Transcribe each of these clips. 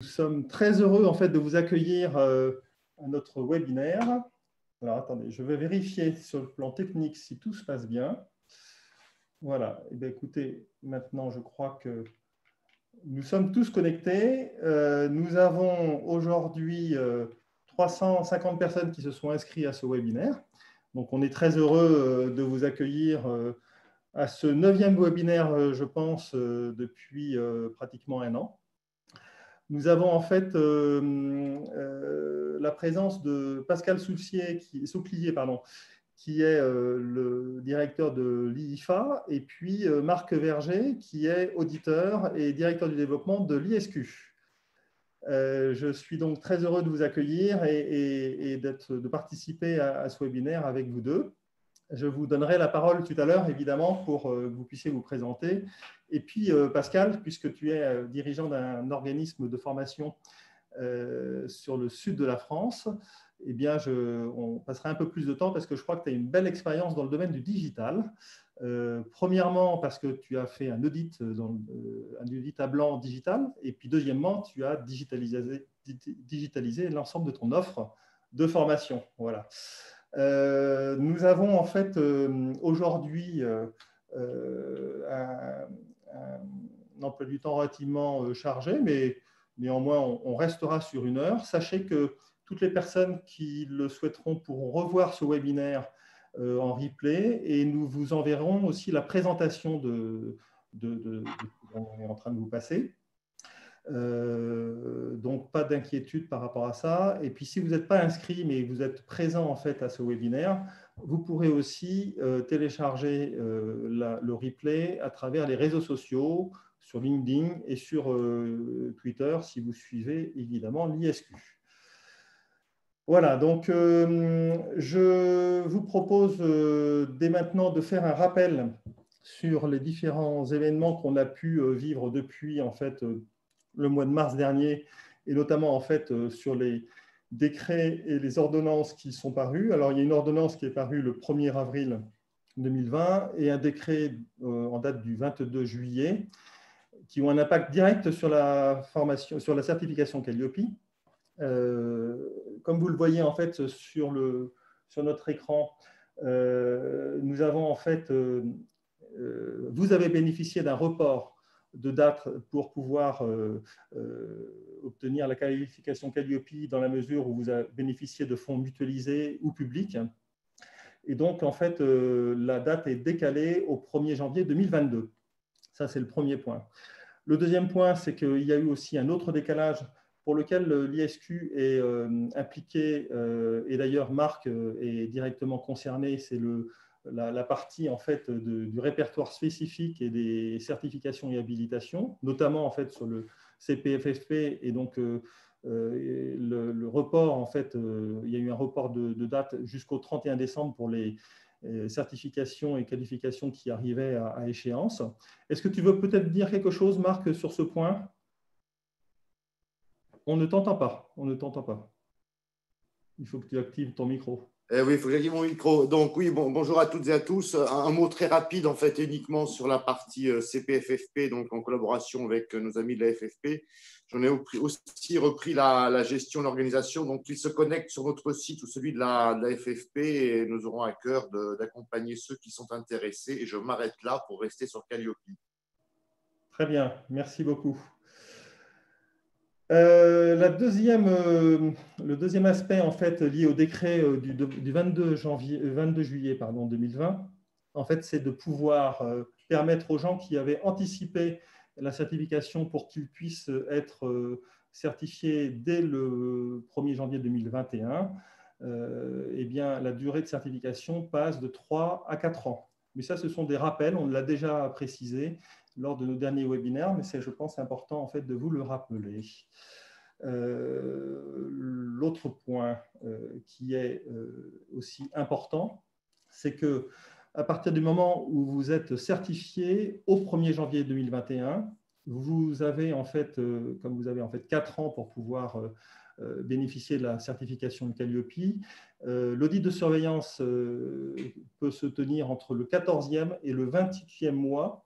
Nous sommes très heureux en fait de vous accueillir à notre webinaire. Alors attendez, je vais vérifier sur le plan technique si tout se passe bien. Voilà, et bien, écoutez, maintenant je crois que nous sommes tous connectés. Nous avons aujourd'hui 350 personnes qui se sont inscrites à ce webinaire. Donc on est très heureux de vous accueillir à ce 9e webinaire, je pense, depuis pratiquement un an. Nous avons en fait la présence de Pascal Souplier, qui est le directeur de l'IIFA, et puis Marc Verger, qui est auditeur et directeur du développement de l'ISQ. Je suis donc très heureux de vous accueillir et de participer à ce webinaire avec vous deux. Je vous donnerai la parole tout à l'heure, évidemment, pour que vous puissiez vous présenter. Et puis, Pascal, puisque tu es dirigeant d'un organisme de formation sur le sud de la France, eh bien, on passera un peu plus de temps parce que je crois que tu as une belle expérience dans le domaine du digital. Premièrement, parce que tu as fait un audit à blanc digital. Et puis, deuxièmement, tu as digitalisé l'ensemble de ton offre de formation. Voilà. Nous avons en fait aujourd'hui un emploi du temps relativement chargé, mais néanmoins on restera sur 1 heure. Sachez que toutes les personnes qui le souhaiteront pourront revoir ce webinaire en replay et nous vous enverrons aussi la présentation de ce qu'on est en train de vous passer. Donc, pas d'inquiétude par rapport à ça. Et puis, si vous n'êtes pas inscrit, mais vous êtes présent en fait à ce webinaire, vous pourrez aussi télécharger le replay à travers les réseaux sociaux, sur LinkedIn et sur Twitter, si vous suivez évidemment l'ISQ. Voilà, donc je vous propose dès maintenant de faire un rappel sur les différents événements qu'on a pu vivre depuis en fait le mois de mars dernier, et notamment en fait sur les décrets et les ordonnances qui sont parus. Alors, il y a une ordonnance qui est parue le 1er avril 2020 et un décret en date du 22 juillet qui ont un impact direct sur la formation, sur la certification Calliope. Comme vous le voyez en fait sur notre écran, nous avons en fait, vous avez bénéficié d'un report de date pour pouvoir obtenir la qualification Calliope dans la mesure où vous avez bénéficié de fonds mutualisés ou publics. Et donc, en fait, la date est décalée au 1er janvier 2022. Ça, c'est le premier point. Le deuxième point, c'est qu'il y a eu aussi un autre décalage pour lequel l'ISQ est impliqué, et d'ailleurs Marc est directement concerné, c'est la partie en fait du répertoire spécifique et des certifications et habilitations, notamment en fait sur le CPFFP, et donc le report en fait, il y a eu un report de date jusqu'au 31 décembre pour les certifications et qualifications qui arrivaient à échéance. Est-ce que tu veux peut-être dire quelque chose, Marc, sur ce point? On ne t'entend pas. On ne t'entend pas. Il faut que tu actives ton micro. Oui, il faut que j'active mon micro. Donc oui, bonjour à toutes et à tous. Un mot très rapide en fait uniquement sur la partie CPFFP, donc en collaboration avec nos amis de la FFP. J'en ai aussi repris la gestion de l'organisation, donc ils se connectent sur notre site ou celui de la FFP et nous aurons à cœur d'accompagner ceux qui sont intéressés. Et je m'arrête là pour rester sur Calliope. Très bien, merci beaucoup. Le deuxième aspect en fait lié au décret du 22 juillet 2020, en fait, c'est de pouvoir permettre aux gens qui avaient anticipé la certification pour qu'ils puissent être certifiés dès le 1er janvier 2021. Eh bien, la durée de certification passe de 3 à 4 ans. Mais ça, ce sont des rappels, on l'a déjà précisé lors de nos derniers webinaires, mais c'est, je pense, important en fait, de vous le rappeler. L'autre point qui est aussi important, c'est que à partir du moment où vous êtes certifié au 1er janvier 2021, vous avez en fait, comme vous avez en fait 4 ans pour pouvoir bénéficier de la certification de Calliope, l'audit de surveillance peut se tenir entre le 14e et le 28e mois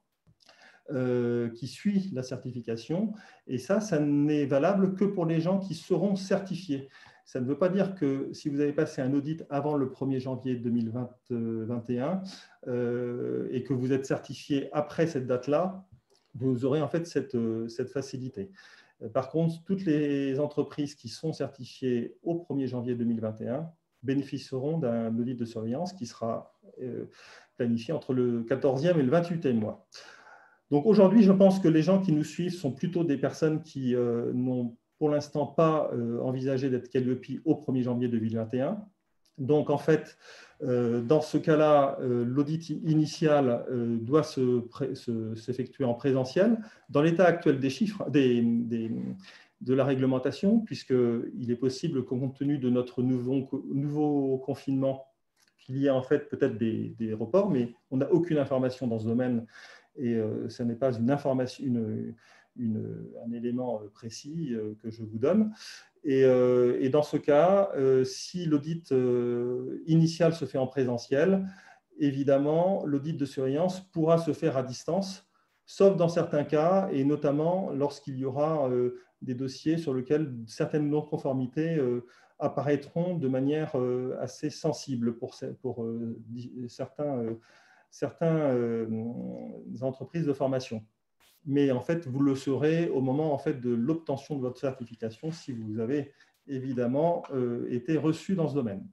qui suit la certification. Et ça n'est valable que pour les gens qui seront certifiés. Ça ne veut pas dire que si vous avez passé un audit avant le 1er janvier 2021 et que vous êtes certifié après cette date-là, vous aurez en fait cette facilité. Par contre, toutes les entreprises qui sont certifiées au 1er janvier 2021 bénéficieront d'un audit de surveillance qui sera planifié entre le 14e et le 28e mois. Donc aujourd'hui, je pense que les gens qui nous suivent sont plutôt des personnes qui n'ont pour l'instant pas envisagé d'être Calliope au 1er janvier 2021. Donc en fait, dans ce cas-là, l'audit initial doit s'effectuer en présentiel. Dans l'état actuel des chiffres, de la réglementation, puisqu'il est possible, compte tenu de notre nouveau confinement, qu'il y ait en fait peut-être des reports, mais on n'a aucune information dans ce domaine et ce n'est pas une information, un élément précis que je vous donne. Et dans ce cas, si l'audit initial se fait en présentiel, évidemment, l'audit de surveillance pourra se faire à distance, sauf dans certains cas, et notamment lorsqu'il y aura des dossiers sur lesquels certaines non-conformités apparaîtront de manière assez sensible pour certaines entreprises de formation. Mais en fait, vous le saurez au moment en fait, de l'obtention de votre certification si vous avez évidemment été reçu dans ce domaine.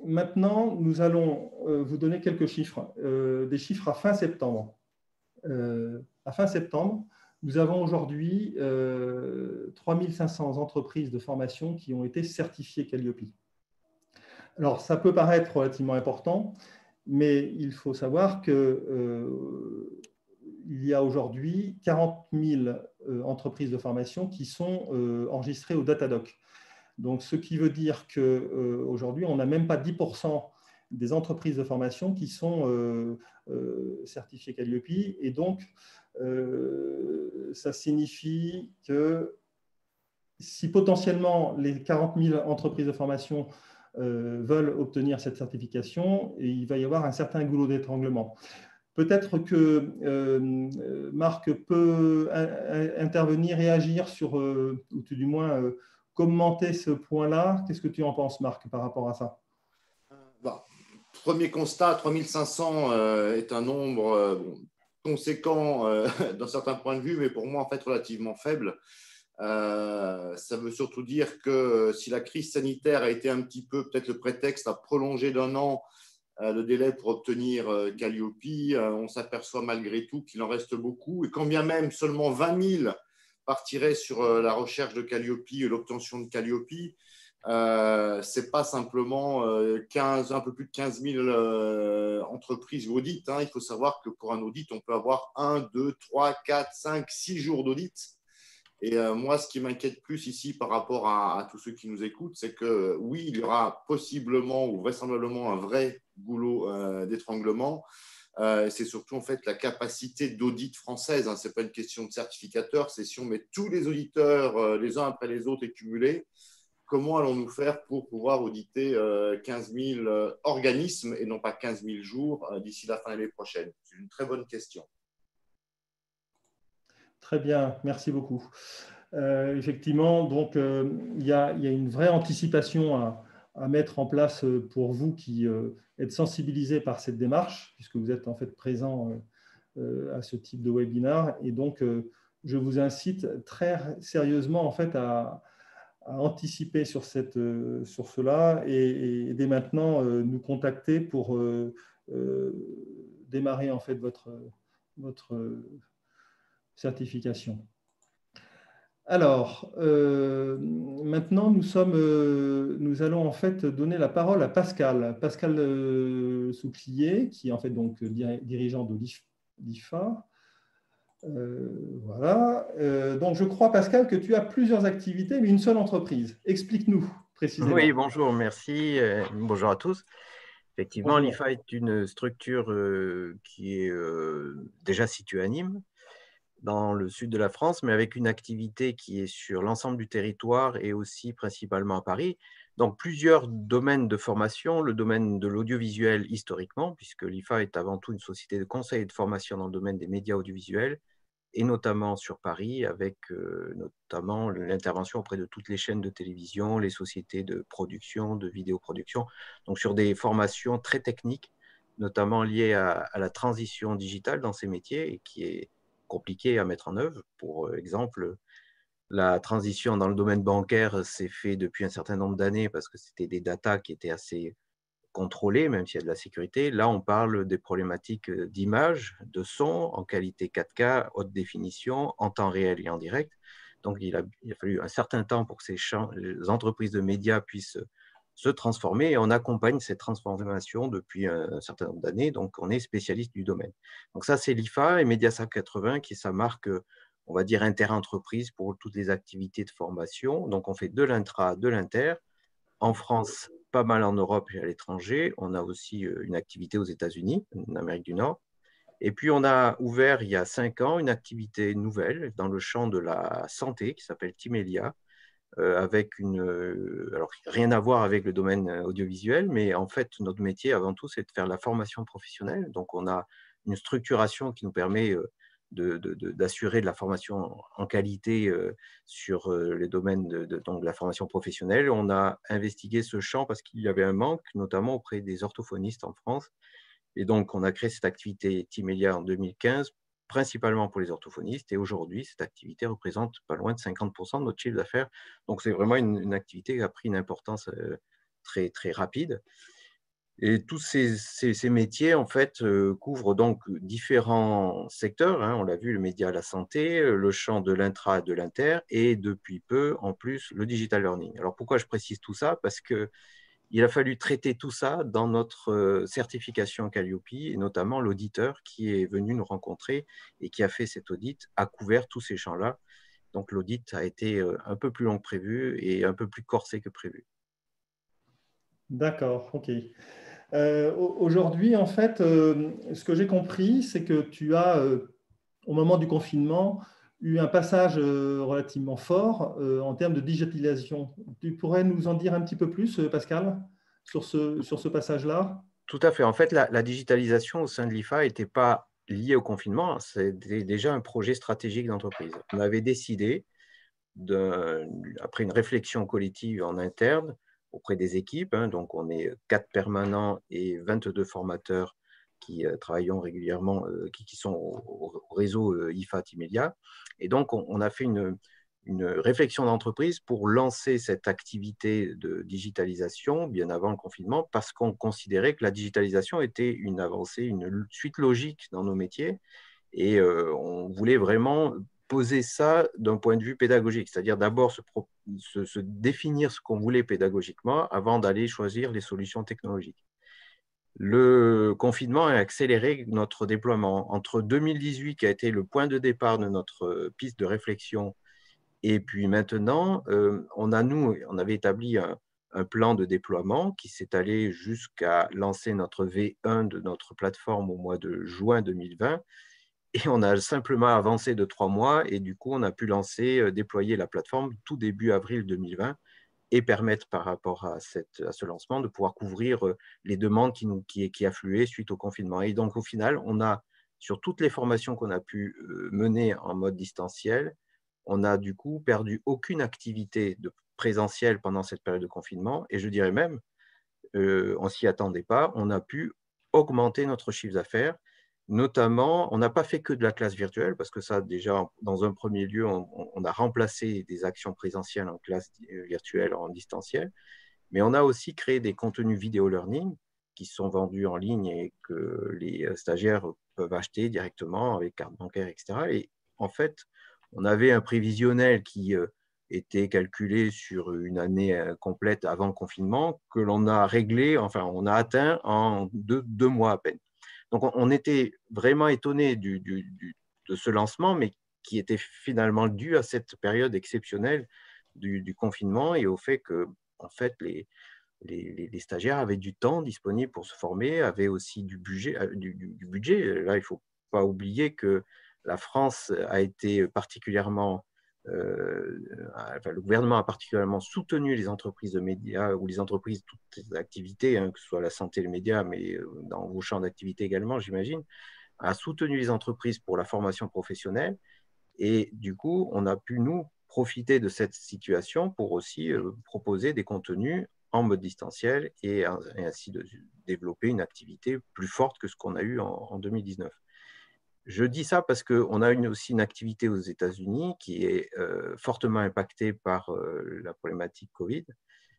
Maintenant, nous allons vous donner quelques chiffres, des chiffres à fin septembre. À fin septembre, nous avons aujourd'hui 3500 entreprises de formation qui ont été certifiées Calliope. Alors, ça peut paraître relativement important, mais il faut savoir que il y a aujourd'hui 40 000 entreprises de formation qui sont enregistrées au Datadoc. Donc, ce qui veut dire qu'aujourd'hui, on n'a même pas 10% des entreprises de formation qui sont certifiées Calliope. Et donc, ça signifie que si potentiellement les 40 000 entreprises de formation veulent obtenir cette certification, il va y avoir un certain goulot d'étranglement. Peut-être que Marc peut intervenir et agir sur, ou tout du moins commenter ce point-là. Qu'est-ce que tu en penses, Marc, par rapport à ça? Premier constat, 3500 est un nombre conséquent d'un certain point de vue, mais pour moi, en fait, relativement faible. Ça veut surtout dire que si la crise sanitaire a été un petit peu peut-être le prétexte à prolonger d'1 an le délai pour obtenir Calliope, on s'aperçoit malgré tout qu'il en reste beaucoup. Et quand bien même seulement 20 000 partiraient sur la recherche de Calliope et l'obtention de Calliope, ce n'est pas simplement un peu plus de 15 000 entreprises audit. Il faut savoir que pour un audit, on peut avoir 1, 2, 3, 4, 5, 6 jours d'audit. Et moi, ce qui m'inquiète plus ici par rapport à tous ceux qui nous écoutent, c'est que oui, il y aura possiblement ou vraisemblablement un vrai goulot d'étranglement. C'est surtout en fait la capacité d'audit française. Ce n'est pas une question de certificateur, c'est si on met tous les auditeurs les uns après les autres et cumulés, comment allons-nous faire pour pouvoir auditer 15 000 organismes et non pas 15 000 jours d'ici la fin de l'année prochaine? C'est une très bonne question. Très bien, merci beaucoup. Effectivement, donc, il y a une vraie anticipation à mettre en place pour vous qui êtes sensibilisés par cette démarche, puisque vous êtes en fait présents à ce type de webinaire. Et donc, je vous incite très sérieusement en fait, à anticiper sur cela et dès maintenant nous contacter pour démarrer en fait votre certification. Alors, maintenant, nous allons en fait donner la parole à Pascal Souplier, qui est en fait donc dirigeant de l'IFA. Voilà. Donc, je crois, Pascal, que tu as plusieurs activités, mais une seule entreprise. Explique-nous précisément. Oui, bonjour, merci. Bonjour à tous. Effectivement, bonjour. l'IFA est une structure qui est déjà située à Nîmes. dans le sud de la France, mais avec une activité qui est sur l'ensemble du territoire et aussi principalement à Paris. Donc, plusieurs domaines de formation, le domaine de l'audiovisuel historiquement, puisque l'IFA est avant tout une société de conseil et de formation dans le domaine des médias audiovisuels, et notamment sur Paris, avec notamment l'intervention auprès de toutes les chaînes de télévision, les sociétés de production, de vidéoproduction, donc sur des formations très techniques, notamment liées à la transition digitale dans ces métiers, et qui est compliquée à mettre en œuvre. Pour exemple, la transition dans le domaine bancaire s'est faite depuis un certain nombre d'années parce que c'était des datas qui étaient assez contrôlées, même s'il y a de la sécurité. Là, on parle des problématiques d'image, de son, en qualité 4K, haute définition, en temps réel et en direct. Donc, il a fallu un certain temps pour que les entreprises de médias puissent se transformer, et on accompagne cette transformation depuis un certain nombre d'années. Donc, on est spécialiste du domaine. Donc, ça, c'est l'IFA et Mediasac 80 qui est sa marque, on va dire, inter-entreprise pour toutes les activités de formation. Donc, on fait de l'intra, de l'inter. En France, pas mal en Europe et à l'étranger. On a aussi une activité aux États-Unis, en Amérique du Nord. Et puis, on a ouvert il y a 5 ans une activité nouvelle dans le champ de la santé qui s'appelle Timelia, avec alors rien à voir avec le domaine audiovisuel, mais en fait, notre métier avant tout, c'est de faire la formation professionnelle. Donc, on a une structuration qui nous permet d'assurer de la formation en qualité sur les domaines donc de la formation professionnelle. On a investigué ce champ parce qu'il y avait un manque, notamment auprès des orthophonistes en France. Et donc, on a créé cette activité Timelia en 2015, principalement pour les orthophonistes. Et aujourd'hui, cette activité représente pas loin de 50% de notre chiffre d'affaires. Donc, c'est vraiment une activité qui a pris une importance très, très rapide. Et tous ces métiers, en fait, couvrent donc différents secteurs. On l'a vu, le média, la santé, le champ de l'intra, de l'inter, et depuis peu, en plus, le digital learning. Alors, pourquoi je précise tout ça? Parce qu'il a fallu traiter tout ça dans notre certification Calliope, et notamment l'auditeur qui est venu nous rencontrer et qui a fait cet audit a couvert tous ces champs-là. Donc, l'audit a été un peu plus long que prévu et un peu plus corsé que prévu. D'accord, ok. Aujourd'hui, en fait, ce que j'ai compris, c'est que tu as, au moment du confinement, eu un passage relativement fort en termes de digitalisation. Tu pourrais nous en dire un petit peu plus, Pascal, sur ce passage-là? Tout à fait. En fait, la digitalisation au sein de l'IFA n'était pas liée au confinement. C'était déjà un projet stratégique d'entreprise. On avait décidé, après une réflexion collective en interne auprès des équipes, donc on est 4 permanents et 22 formateurs qui travaillons régulièrement, qui sont au réseau IFA Timelia. Et donc, on a fait une réflexion d'entreprise pour lancer cette activité de digitalisation bien avant le confinement, parce qu'on considérait que la digitalisation était une avancée, une suite logique dans nos métiers, et on voulait vraiment poser ça d'un point de vue pédagogique, c'est-à-dire d'abord se définir ce qu'on voulait pédagogiquement avant d'aller choisir les solutions technologiques. Le confinement a accéléré notre déploiement. Entre 2018, qui a été le point de départ de notre piste de réflexion, et puis maintenant, on avait établi un plan de déploiement qui s'est allé jusqu'à lancer notre V1 de notre plateforme au mois de juin 2020. Et on a simplement avancé de 3 mois, et du coup, on a pu déployer la plateforme tout début avril 2020 et permettre, par rapport à ce lancement, de pouvoir couvrir les demandes qui affluaient suite au confinement. Et donc, au final, on a, sur toutes les formations qu'on a pu mener en mode distanciel, on a du coup perdu aucune activité de présentiel pendant cette période de confinement. Et je dirais même, on ne s'y attendait pas, on a pu augmenter notre chiffre d'affaires. Notamment, on n'a pas fait que de la classe virtuelle, parce que ça, déjà, dans un premier lieu, on a remplacé des actions présentielles en classe virtuelle, en distanciel, mais on a aussi créé des contenus vidéo learning qui sont vendus en ligne et que les stagiaires peuvent acheter directement avec carte bancaire, etc. Et en fait, on avait un prévisionnel qui était calculé sur une année complète avant le confinement, que l'on a réglé, enfin, on a atteint en deux mois à peine. Donc, on était vraiment étonnés de ce lancement, mais qui était finalement dû à cette période exceptionnelle du confinement et au fait que, en fait, les stagiaires avaient du temps disponible pour se former, avaient aussi du budget. Là, il ne faut pas oublier que la France a été particulièrement, le gouvernement a particulièrement soutenu les entreprises de médias ou les entreprises, toutes les activités, hein, que ce soit la santé, les médias, mais dans vos champs d'activité également, j'imagine, a soutenu les entreprises pour la formation professionnelle. Et du coup, on a pu, nous, profiter de cette situation pour aussi proposer des contenus en mode distanciel et ainsi de développer une activité plus forte que ce qu'on a eu en 2019. Je dis ça parce qu'on a aussi une activité aux États-Unis qui est fortement impactée par la problématique Covid,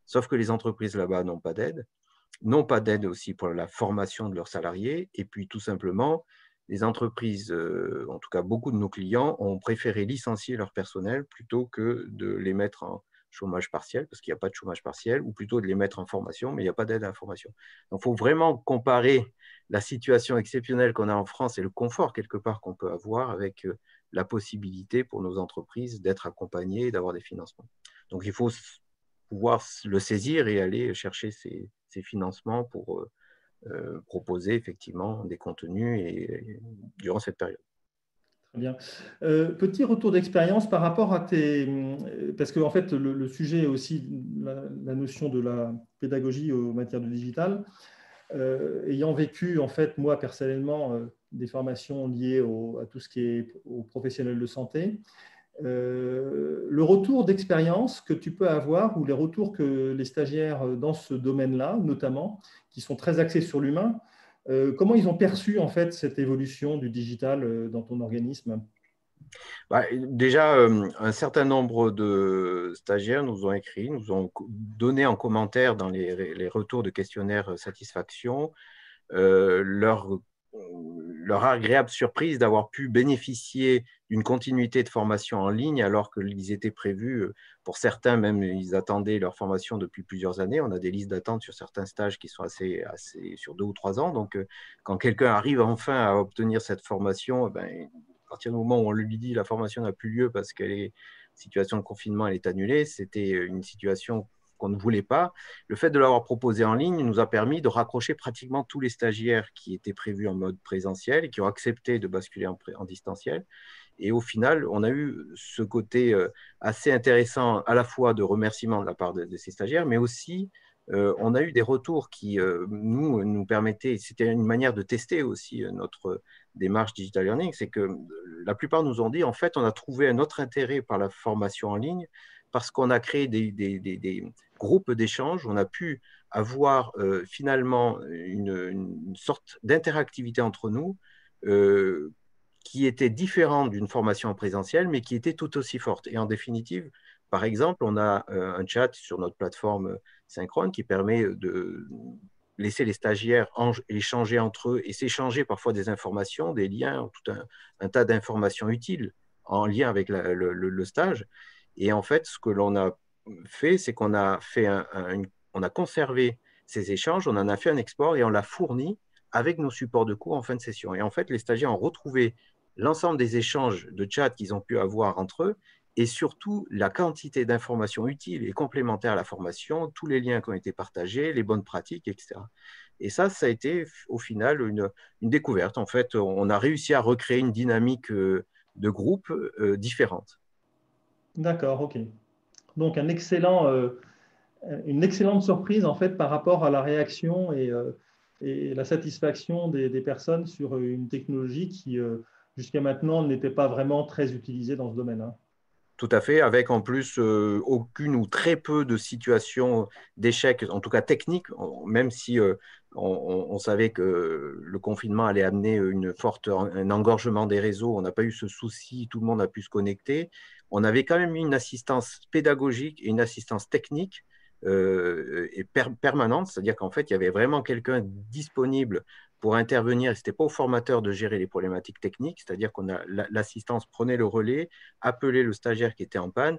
sauf que les entreprises là-bas n'ont pas d'aide aussi pour la formation de leurs salariés, et puis tout simplement, les entreprises, en tout cas beaucoup de nos clients, ont préféré licencier leur personnel plutôt que de les mettre en chômage partiel, parce qu'il n'y a pas de chômage partiel, ou plutôt de les mettre en formation, mais il n'y a pas d'aide à la formation. Donc, il faut vraiment comparer la situation exceptionnelle qu'on a en France et le confort quelque part qu'on peut avoir avec la possibilité pour nos entreprises d'être accompagnées et d'avoir des financements. Donc, il faut pouvoir le saisir et aller chercher ces financements pour proposer effectivement des contenus durant cette période. Très bien. Petit retour d'expérience par rapport à parce que en fait, le sujet est aussi la notion de la pédagogie en matière de digital. Ayant vécu, en fait, moi, personnellement, des formations liées à tout ce qui est aux professionnels de santé, le retour d'expérience que tu peux avoir ou les retours que les stagiaires dans ce domaine-là, notamment, qui sont très axés sur l'humain, comment ils ont perçu en fait cette évolution du digital dans ton organisme? Déjà, un certain nombre de stagiaires nous ont écrit, nous ont donné en commentaire dans les retours de questionnaires satisfaction leur agréable surprise d'avoir pu bénéficier d'une continuité de formation en ligne alors qu'ils étaient prévus, pour certains même, ils attendaient leur formation depuis plusieurs années. On a des listes d'attente sur certains stages qui sont assez sur 2 ou 3 ans. Donc, quand quelqu'un arrive enfin à obtenir cette formation, à partir du moment où on lui dit la formation n'a plus lieu parce que la situation de confinement elle est annulée, c'était une situation qu'on ne voulait pas. Le fait de l'avoir proposé en ligne nous a permis de raccrocher pratiquement tous les stagiaires qui étaient prévus en mode présentiel et qui ont accepté de basculer en distanciel. Et au final, on a eu ce côté assez intéressant à la fois de remerciements de la part de ces stagiaires, mais aussi on a eu des retours qui nous permettaient, c'était une manière de tester aussi notre démarche digital learning, c'est que la plupart nous ont dit, en fait, on a trouvé un autre intérêt par la formation en ligne parce qu'on a créé des groupes d'échange, on a pu avoir finalement une sorte d'interactivité entre nous qui était différente d'une formation en présentiel, mais qui était tout aussi forte. Et en définitive, par exemple, on a un chat sur notre plateforme Synchrone qui permet de laisser les stagiaires échanger entre eux et s'échanger parfois des informations, des liens, tout un tas d'informations utiles en lien avec le stage. Et en fait, ce que l'on a fait, c'est qu'on a on a conservé ces échanges, on en a fait un export et on l'a fourni avec nos supports de cours en fin de session. Et en fait, les stagiaires ont retrouvé l'ensemble des échanges de chat qu'ils ont pu avoir entre eux et surtout la quantité d'informations utiles et complémentaires à la formation, tous les liens qui ont été partagés, les bonnes pratiques, etc. Et ça a été au final une découverte. En fait, on a réussi à recréer une dynamique de groupe différente. D'accord, ok. Donc, une excellente surprise en fait par rapport à la réaction et la satisfaction des personnes sur une technologie qui, jusqu'à maintenant, n'était pas vraiment très utilisée dans ce domaine. Hein. Tout à fait, avec en plus aucune ou très peu de situations d'échec, en tout cas techniques, même si on savait que le confinement allait amener un engorgement des réseaux, on n'a pas eu ce souci, tout le monde a pu se connecter. On avait quand même eu une assistance pédagogique et une assistance technique permanente, c'est-à-dire qu'en fait, il y avait vraiment quelqu'un disponible pour intervenir. Ce n'était pas au formateur de gérer les problématiques techniques, c'est-à-dire qu'on a l'assistance prenait le relais, appelait le stagiaire qui était en panne,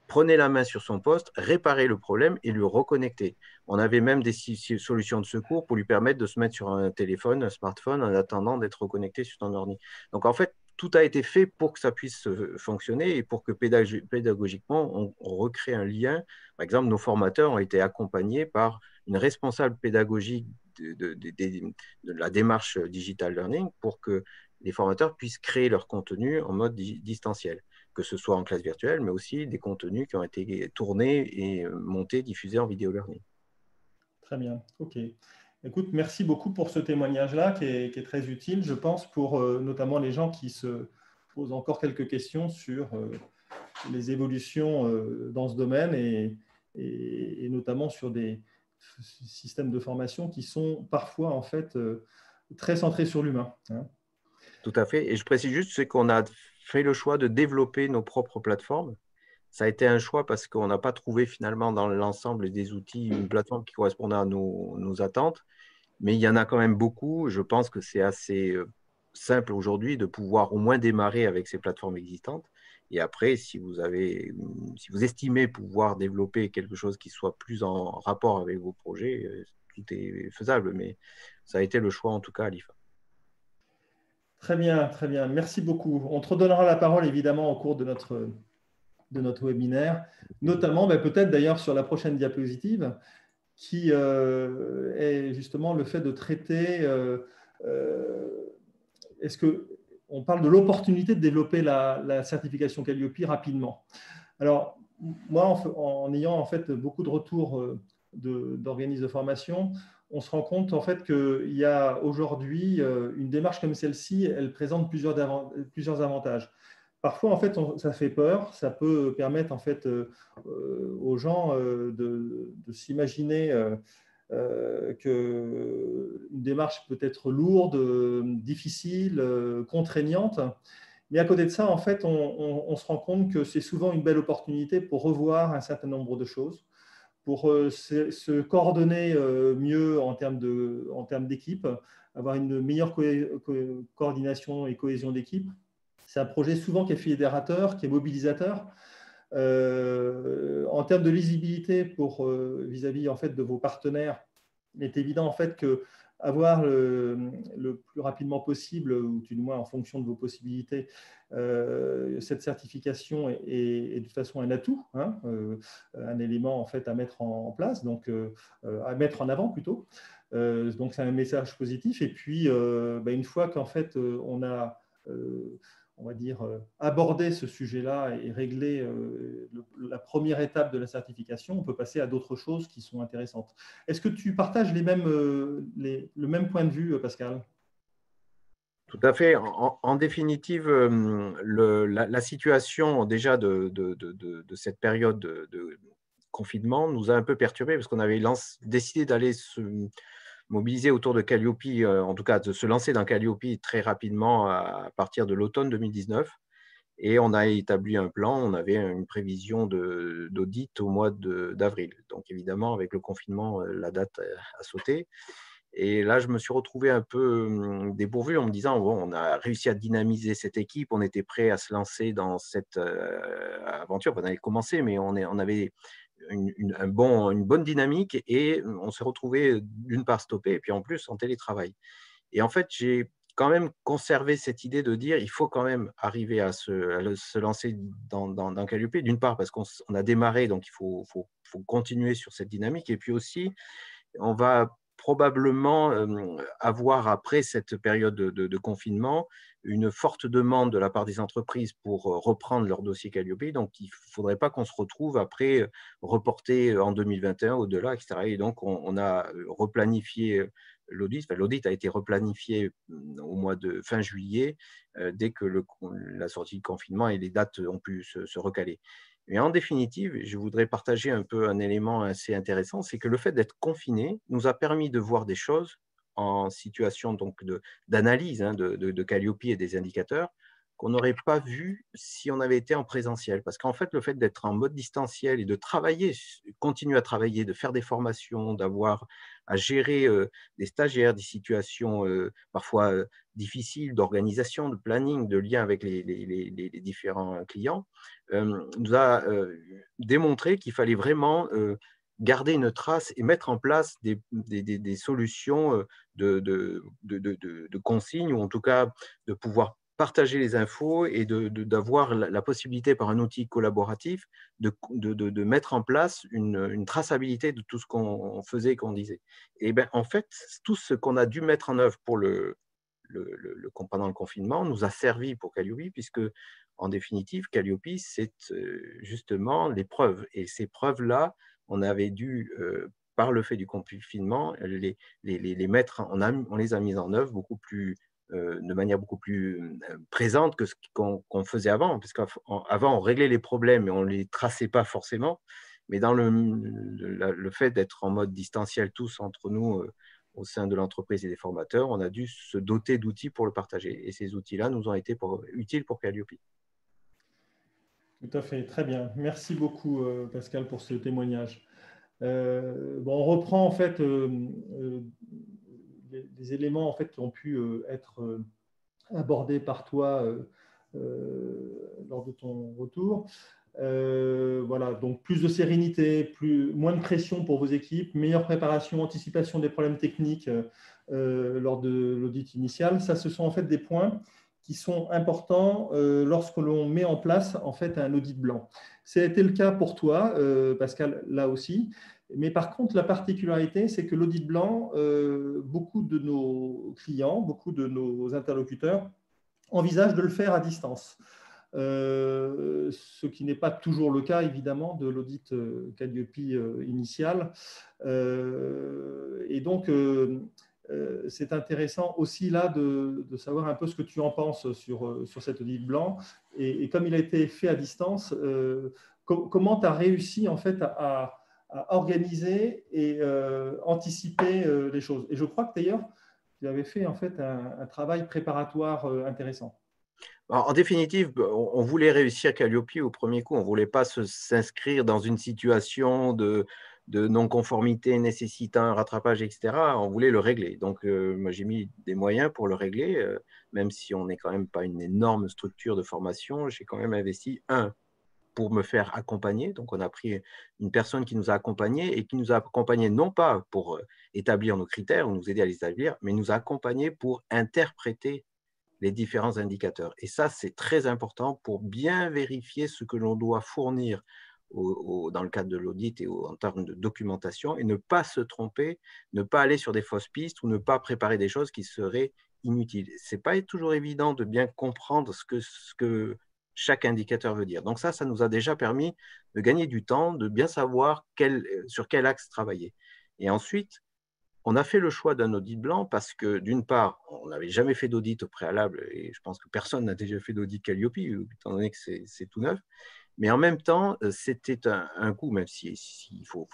prenait la main sur son poste, réparait le problème et le reconnectait. On avait même des solutions de secours pour lui permettre de se mettre sur un téléphone, un smartphone, en attendant d'être reconnecté sur son ordi. Donc en fait, tout a été fait pour que ça puisse fonctionner et pour que pédagogiquement, on recrée un lien. Par exemple, nos formateurs ont été accompagnés par une responsable pédagogique de la démarche digital learning pour que les formateurs puissent créer leur contenu en mode distanciel, que ce soit en classe virtuelle, mais aussi des contenus qui ont été tournés et montés, diffusés en vidéo learning. Très bien, ok. Écoute, merci beaucoup pour ce témoignage-là qui est très utile, je pense, pour notamment les gens qui se posent encore quelques questions sur les évolutions dans ce domaine et notamment sur des systèmes de formation qui sont parfois en fait très centrés sur l'humain. Hein. Tout à fait. Et je précise juste, c'est qu'on a fait le choix de développer nos propres plateformes. Ça a été un choix parce qu'on n'a pas trouvé finalement dans l'ensemble des outils une plateforme qui correspondait à nos attentes. Mais il y en a quand même beaucoup. Je pense que c'est assez simple aujourd'hui de pouvoir au moins démarrer avec ces plateformes existantes. Et après, si vous estimez pouvoir développer quelque chose qui soit plus en rapport avec vos projets, tout est faisable. Mais ça a été le choix en tout cas à l'IFA. Très bien, très bien. Merci beaucoup. On te redonnera la parole évidemment au cours de notre webinaire, notamment peut-être d'ailleurs sur la prochaine diapositive, qui est justement le fait de traiter, est-ce qu'on parle de l'opportunité de développer la certification Calliope rapidement. Alors, moi, en ayant en fait beaucoup de retours d'organismes de formation, on se rend compte en fait qu'il y a aujourd'hui une démarche comme celle-ci, elle présente plusieurs avantages. Parfois, en fait, ça fait peur. Ça peut permettre en fait aux gens de s'imaginer qu'une démarche peut être lourde, difficile, contraignante. Mais à côté de ça, en fait, on se rend compte que c'est souvent une belle opportunité pour revoir un certain nombre de choses, pour se coordonner mieux en termes d'équipe, avoir une meilleure coordination et cohésion d'équipe. C'est un projet souvent qui est fédérateur, qui est mobilisateur. En termes de lisibilité vis-à-vis en fait, de vos partenaires, il est évident en fait que avoir le plus rapidement possible, ou du moins en fonction de vos possibilités, cette certification est de toute façon un atout, hein, un élément en fait à mettre en place, donc à mettre en avant plutôt. Donc c'est un message positif. Et puis une fois qu'en fait on a on va dire, aborder ce sujet-là et régler la première étape de la certification, on peut passer à d'autres choses qui sont intéressantes. Est-ce que tu partages le même point de vue, Pascal ? Tout à fait. En définitive, la situation déjà de cette période de confinement nous a un peu perturbés parce qu'on avait décidé d'aller se mobiliser autour de Calliope, en tout cas de se lancer dans Calliope très rapidement à partir de l'automne 2019. Et on a établi un plan, on avait une prévision d'audit au mois d'avril. Donc évidemment, avec le confinement, la date a sauté. Et là, je me suis retrouvé un peu dépourvu en me disant, bon, on a réussi à dynamiser cette équipe, on était prêt à se lancer dans cette aventure. On avait commencé, mais on avait une bonne dynamique et on s'est retrouvé d'une part stoppé et puis en plus en télétravail. Et en fait, j'ai quand même conservé cette idée de dire il faut quand même arriver à se lancer dans Calliope, d'une part parce qu'on a démarré, donc il faut continuer sur cette dynamique, et puis aussi, on va probablement avoir, après cette période de confinement, une forte demande de la part des entreprises pour reprendre leur dossier Calliope. Donc, il ne faudrait pas qu'on se retrouve après reporté en 2021, au-delà, etc. Et donc, on a replanifié l'audit. Enfin, l'audit a été replanifié au mois de fin juillet, dès que la sortie du confinement et les dates ont pu se recaler. Mais en définitive, je voudrais partager un peu un élément assez intéressant, c'est que le fait d'être confiné nous a permis de voir des choses en situation donc d'analyse de Calliope et des indicateurs qu'on n'aurait pas vu si on avait été en présentiel. Parce qu'en fait, le fait d'être en mode distanciel et de travailler, continuer à travailler, de faire des formations, d'avoir à gérer des stagiaires, des situations parfois difficiles d'organisation, de planning, de lien avec les différents clients, nous a démontré qu'il fallait vraiment garder une trace et mettre en place des solutions de consignes, ou en tout cas de pouvoir partager les infos et d'avoir la possibilité par un outil collaboratif de mettre en place une traçabilité de tout ce qu'on faisait et qu'on disait. Et bien, en fait, tout ce qu'on a dû mettre en œuvre pour pendant le confinement nous a servi pour Calliope, puisque en définitive, Calliope, c'est justement les preuves. Et ces preuves-là, on avait dû, par le fait du confinement, les mettre, on les a mises en œuvre de manière beaucoup plus présente que ce qu'on faisait avant, parce qu'avant, on réglait les problèmes et on ne les traçait pas forcément. Mais dans le fait d'être en mode distanciel tous entre nous, au sein de l'entreprise et des formateurs, on a dû se doter d'outils pour le partager. Et ces outils-là nous ont été utiles pour Calliope. Tout à fait, très bien. Merci beaucoup, Pascal, pour ce témoignage. On reprend en fait les éléments en fait, qui ont pu être abordés par toi lors de ton retour. Voilà, donc plus de sérénité, moins de pression pour vos équipes, meilleure préparation, anticipation des problèmes techniques lors de l'audit initial. Ça, ce sont en fait des points qui sont importants lorsque l'on met en place en fait un audit blanc. Ça a été le cas pour toi, Pascal, là aussi. Mais par contre, la particularité, c'est que l'audit blanc, beaucoup de nos clients, beaucoup de nos interlocuteurs envisagent de le faire à distance. Ce qui n'est pas toujours le cas, évidemment, de l'audit Calliope initial. Et donc, c'est intéressant aussi là de savoir un peu ce que tu en penses sur cet audit blanc. Et comme il a été fait à distance, comment tu as réussi en fait à organiser et anticiper les choses. Et je crois que d'ailleurs, tu avais fait en fait un travail préparatoire intéressant. En définitive, on voulait réussir Calliope au premier coup. On ne voulait pas s'inscrire dans une situation de non-conformité nécessitant un rattrapage, etc. On voulait le régler. Donc, moi, j'ai mis des moyens pour le régler, même si on n'est quand même pas une énorme structure de formation. J'ai quand même investi pour me faire accompagner. Donc, on a pris une personne qui nous a accompagnés et qui nous a accompagnés non pas pour établir nos critères ou nous aider à les établir, mais nous a accompagnés pour interpréter les différents indicateurs. Et ça, c'est très important pour bien vérifier ce que l'on doit fournir dans le cadre de l'audit et en termes de documentation et ne pas se tromper, ne pas aller sur des fausses pistes ou ne pas préparer des choses qui seraient inutiles. Ce n'est pas toujours évident de bien comprendre ce que chaque indicateur veut dire. Donc ça nous a déjà permis de gagner du temps, de bien savoir sur quel axe travailler. Et ensuite, on a fait le choix d'un audit blanc parce que, d'une part, on n'avait jamais fait d'audit au préalable et je pense que personne n'a déjà fait d'audit Calliope, étant donné que c'est tout neuf. Mais en même temps, c'était un coût, même s'il faut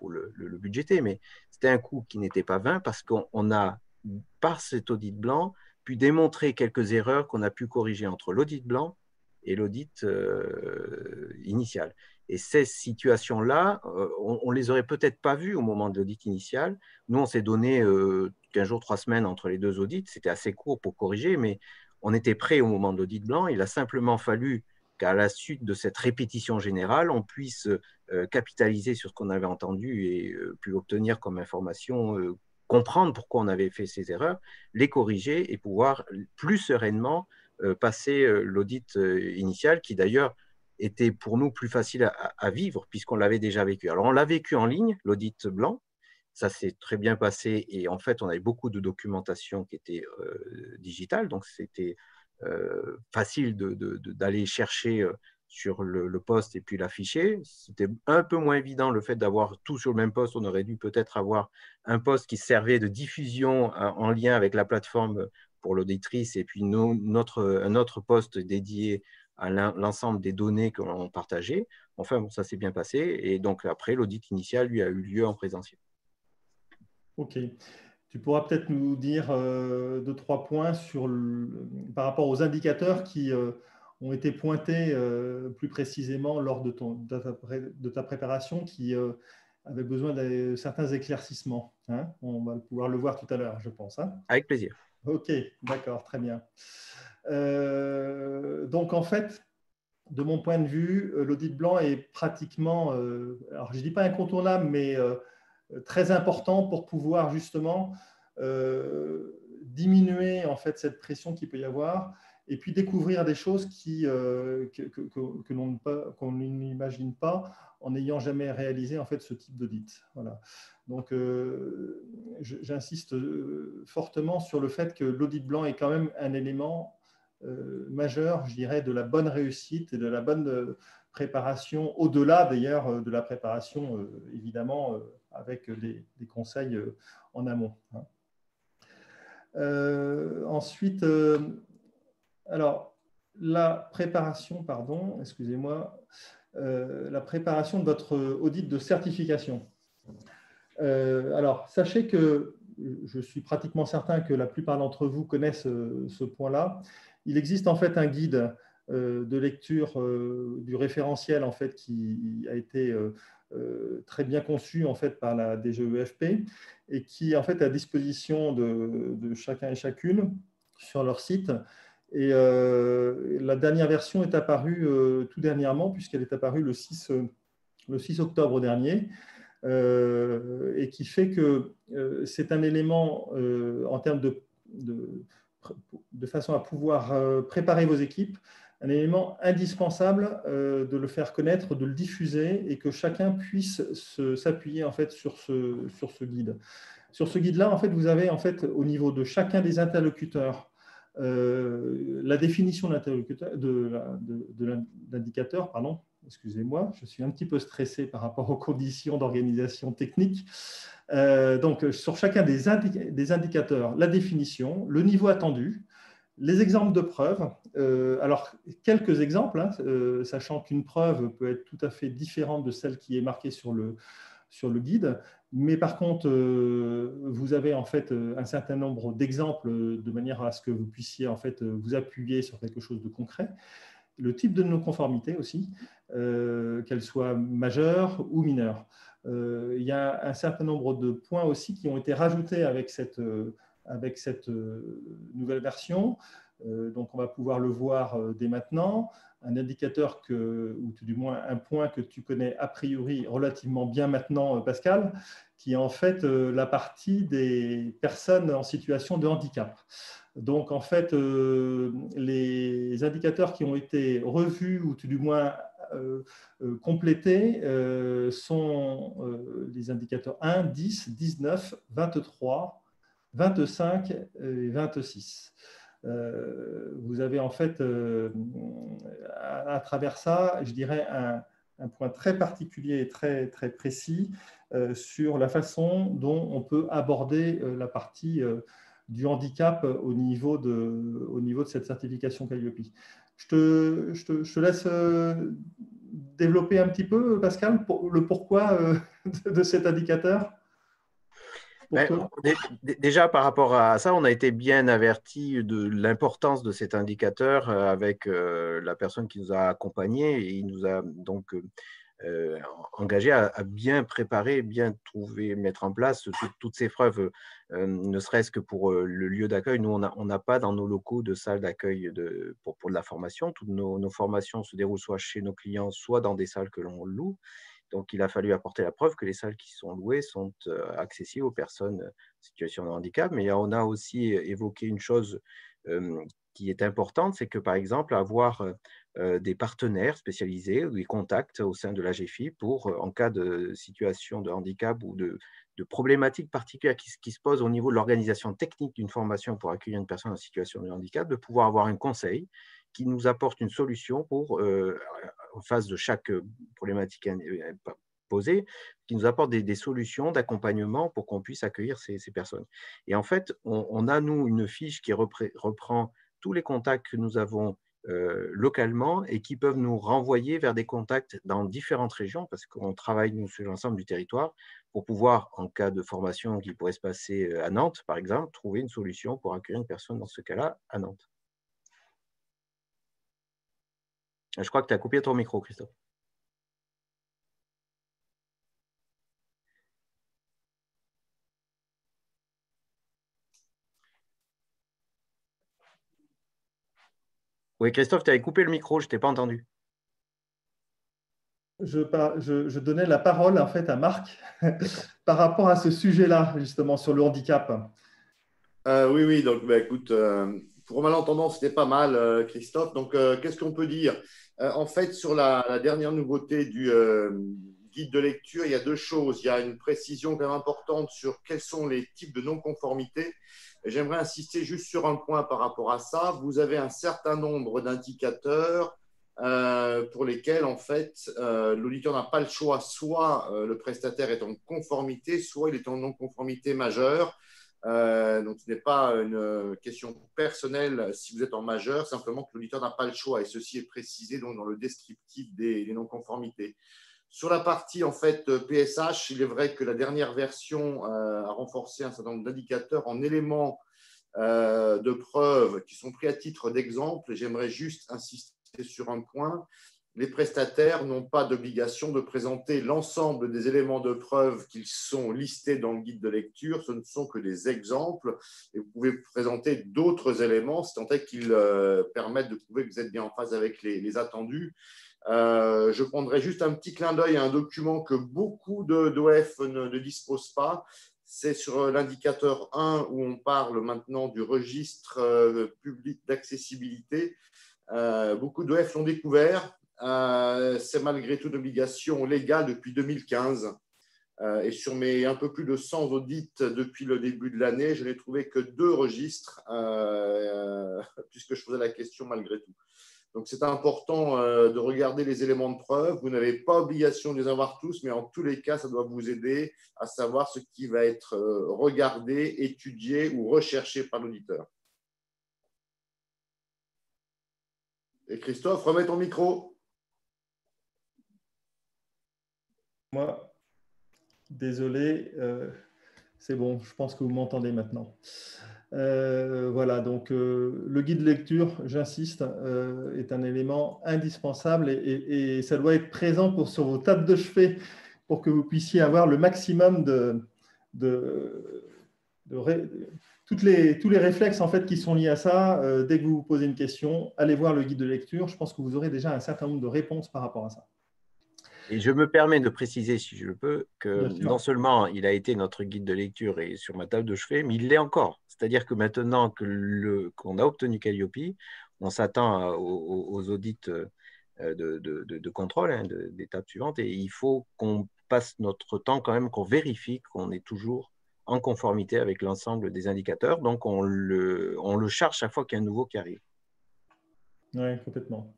le budgéter, mais c'était un coût qui n'était pas vain parce qu'on a, par cet audit blanc, pu démontrer quelques erreurs qu'on a pu corriger entre l'audit blanc et l'audit initial. Et ces situations-là, on ne les aurait peut-être pas vues au moment de l'audit initial. Nous, on s'est donné 15 jours, 3 semaines entre les deux audits. C'était assez court pour corriger, mais on était prêt au moment de l'audit blanc. Il a simplement fallu qu'à la suite de cette répétition générale, on puisse capitaliser sur ce qu'on avait entendu et pu obtenir comme information, comprendre pourquoi on avait fait ces erreurs, les corriger et pouvoir plus sereinement passer l'audit initial, qui d'ailleurs était pour nous plus facile à vivre puisqu'on l'avait déjà vécu. Alors, on l'a vécu en ligne, l'audit blanc. Ça s'est très bien passé et en fait, on avait beaucoup de documentation qui était digitale, donc c'était facile d'aller chercher sur le poste et puis l'afficher. C'était un peu moins évident le fait d'avoir tout sur le même poste. On aurait dû peut-être avoir un poste qui servait de diffusion en lien avec la plateforme pour l'auditrice et puis un autre poste dédié à l'ensemble des données que l'on partageait. Enfin, bon, ça s'est bien passé. Et donc, après, l'audit initial, lui, a eu lieu en présentiel. OK. Tu pourras peut-être nous dire 2-3 points par rapport aux indicateurs qui ont été pointés plus précisément lors de ta préparation qui avaient besoin de certains éclaircissements. Hein, on va pouvoir le voir tout à l'heure, je pense. Hein. Avec plaisir. OK, d'accord, très bien. Donc, en fait, de mon point de vue, l'audit blanc est pratiquement, alors je ne dis pas incontournable, mais très important pour pouvoir justement diminuer en fait cette pression qu'il peut y avoir et puis découvrir des choses qu'on n'imagine pas en n'ayant jamais réalisé en fait ce type d'audit. Voilà. Donc, j'insiste fortement sur le fait que l'audit blanc est quand même un élément majeur, je dirais, de la bonne réussite et de la bonne préparation, au-delà d'ailleurs de la préparation, évidemment, avec des conseils en amont. Ensuite, alors, la préparation, pardon, excusez-moi, la préparation de votre audit de certification. Alors, sachez que je suis pratiquement certain que la plupart d'entre vous connaissent ce point-là. Il existe en fait un guide de lecture du référentiel en fait, qui a été très bien conçu en fait, par la DGEFP et qui est en fait à disposition de chacun et chacune sur leur site. Et la dernière version est apparue tout dernièrement, puisqu'elle est apparue le 6 octobre dernier. Et qui fait que c'est un élément en termes de façon à pouvoir préparer vos équipes, un élément indispensable de le faire connaître, de le diffuser et que chacun puisse s'appuyer en fait sur ce guide. Sur ce guide-là, en fait, vous avez en fait au niveau de chacun des interlocuteurs la définition de l'indicateur, pardon. Excusez-moi, je suis un petit peu stressé par rapport aux conditions d'organisation technique. Donc, sur chacun des indicateurs, la définition, le niveau attendu, les exemples de preuves. Alors, quelques exemples, hein, sachant qu'une preuve peut être tout à fait différente de celle qui est marquée sur le guide. Mais par contre, vous avez en fait un certain nombre d'exemples de manière à ce que vous puissiez en fait vous appuyer sur quelque chose de concret. Le type de non-conformité aussi, qu'elle soit majeure ou mineure. Il y a un certain nombre de points aussi qui ont été rajoutés avec cette nouvelle version. Donc, on va pouvoir le voir dès maintenant. Un indicateur ou tout du moins un point que tu connais a priori relativement bien maintenant, Pascal, qui est en fait la partie des personnes en situation de handicap. Donc, en fait, les indicateurs qui ont été revus ou tout du moins complétés sont les indicateurs 1, 10, 19, 23, 25 et 26. Vous avez en fait, à travers ça, je dirais, un point très particulier et très, très précis sur la façon dont on peut aborder la partie du handicap au niveau de cette certification Calliope. Je te laisse développer un petit peu, Pascal, le pourquoi de cet indicateur. Déjà, par rapport à ça, on a été bien averti de l'importance de cet indicateur avec la personne qui nous a accompagnés et il nous a donc engagé à bien préparer, bien trouver, mettre en place toutes ces preuves, ne serait-ce que pour le lieu d'accueil. Nous, on n'a pas dans nos locaux de salle d'accueil pour de la formation. Toutes nos formations se déroulent soit chez nos clients, soit dans des salles que l'on loue. Donc, il a fallu apporter la preuve que les salles qui sont louées sont accessibles aux personnes en situation de handicap. Mais on a aussi évoqué une chose qui est importante, c'est que, par exemple, avoir des partenaires spécialisés ou des contacts au sein de l'AGFI pour, en cas de situation de handicap ou de problématiques particulières qui se posent au niveau de l'organisation technique d'une formation pour accueillir une personne en situation de handicap, de pouvoir avoir un conseil qui nous apporte une solution pour, en face de chaque problématique posée, qui nous apporte des solutions d'accompagnement pour qu'on puisse accueillir ces personnes. Et en fait, on a, nous, une fiche qui reprend tous les contacts que nous avons localement et qui peuvent nous renvoyer vers des contacts dans différentes régions, parce qu'on travaille, nous, sur l'ensemble du territoire, pour pouvoir, en cas de formation qui pourrait se passer à Nantes, par exemple, trouver une solution pour accueillir une personne dans ce cas-là à Nantes. Je crois que tu as coupé ton micro, Christophe. Oui, Christophe, tu avais coupé le micro, je ne t'ai pas entendu. Je donnais la parole en fait à Marc par rapport à ce sujet-là, justement, sur le handicap. Oui, donc écoute, Pour malentendant, c'était pas mal, Christophe. Donc, qu'est-ce qu'on peut dire? En fait, sur la dernière nouveauté du guide de lecture, il y a deux choses. Il y a une précision quand même importante sur quels sont les types de non-conformité. J'aimerais insister juste sur un point par rapport à ça. Vous avez un certain nombre d'indicateurs pour lesquels, en fait, l'auditeur n'a pas le choix. Soit le prestataire est en conformité, soit il est en non-conformité majeure. Donc, ce n'est pas une question personnelle si vous êtes en majeur, simplement que l'auditeur n'a pas le choix. Et ceci est précisé donc, dans le descriptif des non-conformités. Sur la partie en fait PSH, il est vrai que la dernière version a renforcé un certain nombre d'indicateurs en éléments de preuve qui sont pris à titre d'exemple. J'aimerais juste insister sur un point. Les prestataires n'ont pas d'obligation de présenter l'ensemble des éléments de preuve qu'ils sont listés dans le guide de lecture. Ce ne sont que des exemples et vous pouvez présenter d'autres éléments, si tant est qu'ils permettent de prouver que vous êtes bien en phase avec les attendus. Je prendrai juste un petit clin d'œil à un document que beaucoup d'OF ne disposent pas. C'est sur l'indicateur 1 où on parle maintenant du registre public d'accessibilité. Beaucoup d'OF l'ont découvert. C'est malgré tout une obligation légale depuis 2015. Et sur mes un peu plus de 100 audits depuis le début de l'année, je n'ai trouvé que 2 registres, puisque je posais la question malgré tout. Donc, c'est important de regarder les éléments de preuve. Vous n'avez pas obligation de les avoir tous, mais en tous les cas, ça doit vous aider à savoir ce qui va être regardé, étudié ou recherché par l'auditeur. Et Christophe, remets ton micro. Moi, désolé, c'est bon, je pense que vous m'entendez maintenant. Voilà, donc le guide de lecture, j'insiste, est un élément indispensable et ça doit être présent sur vos tables de chevet pour que vous puissiez avoir le maximum tous les réflexes en fait, qui sont liés à ça. Dès que vous vous posez une question, allez voir le guide de lecture. Je pense que vous aurez déjà un certain nombre de réponses par rapport à ça. Et je me permets de préciser, si je le peux, que non seulement il a été notre guide de lecture et sur ma table de chevet, mais il l'est encore. C'est-à-dire que maintenant qu'on a obtenu Calliope, on s'attend aux audits de contrôle hein, d'étapes suivantes et il faut qu'on passe notre temps quand même, qu'on vérifie qu'on est toujours en conformité avec l'ensemble des indicateurs. Donc, on le charge chaque fois qu'il y a un nouveau qui arrive. Oui, complètement.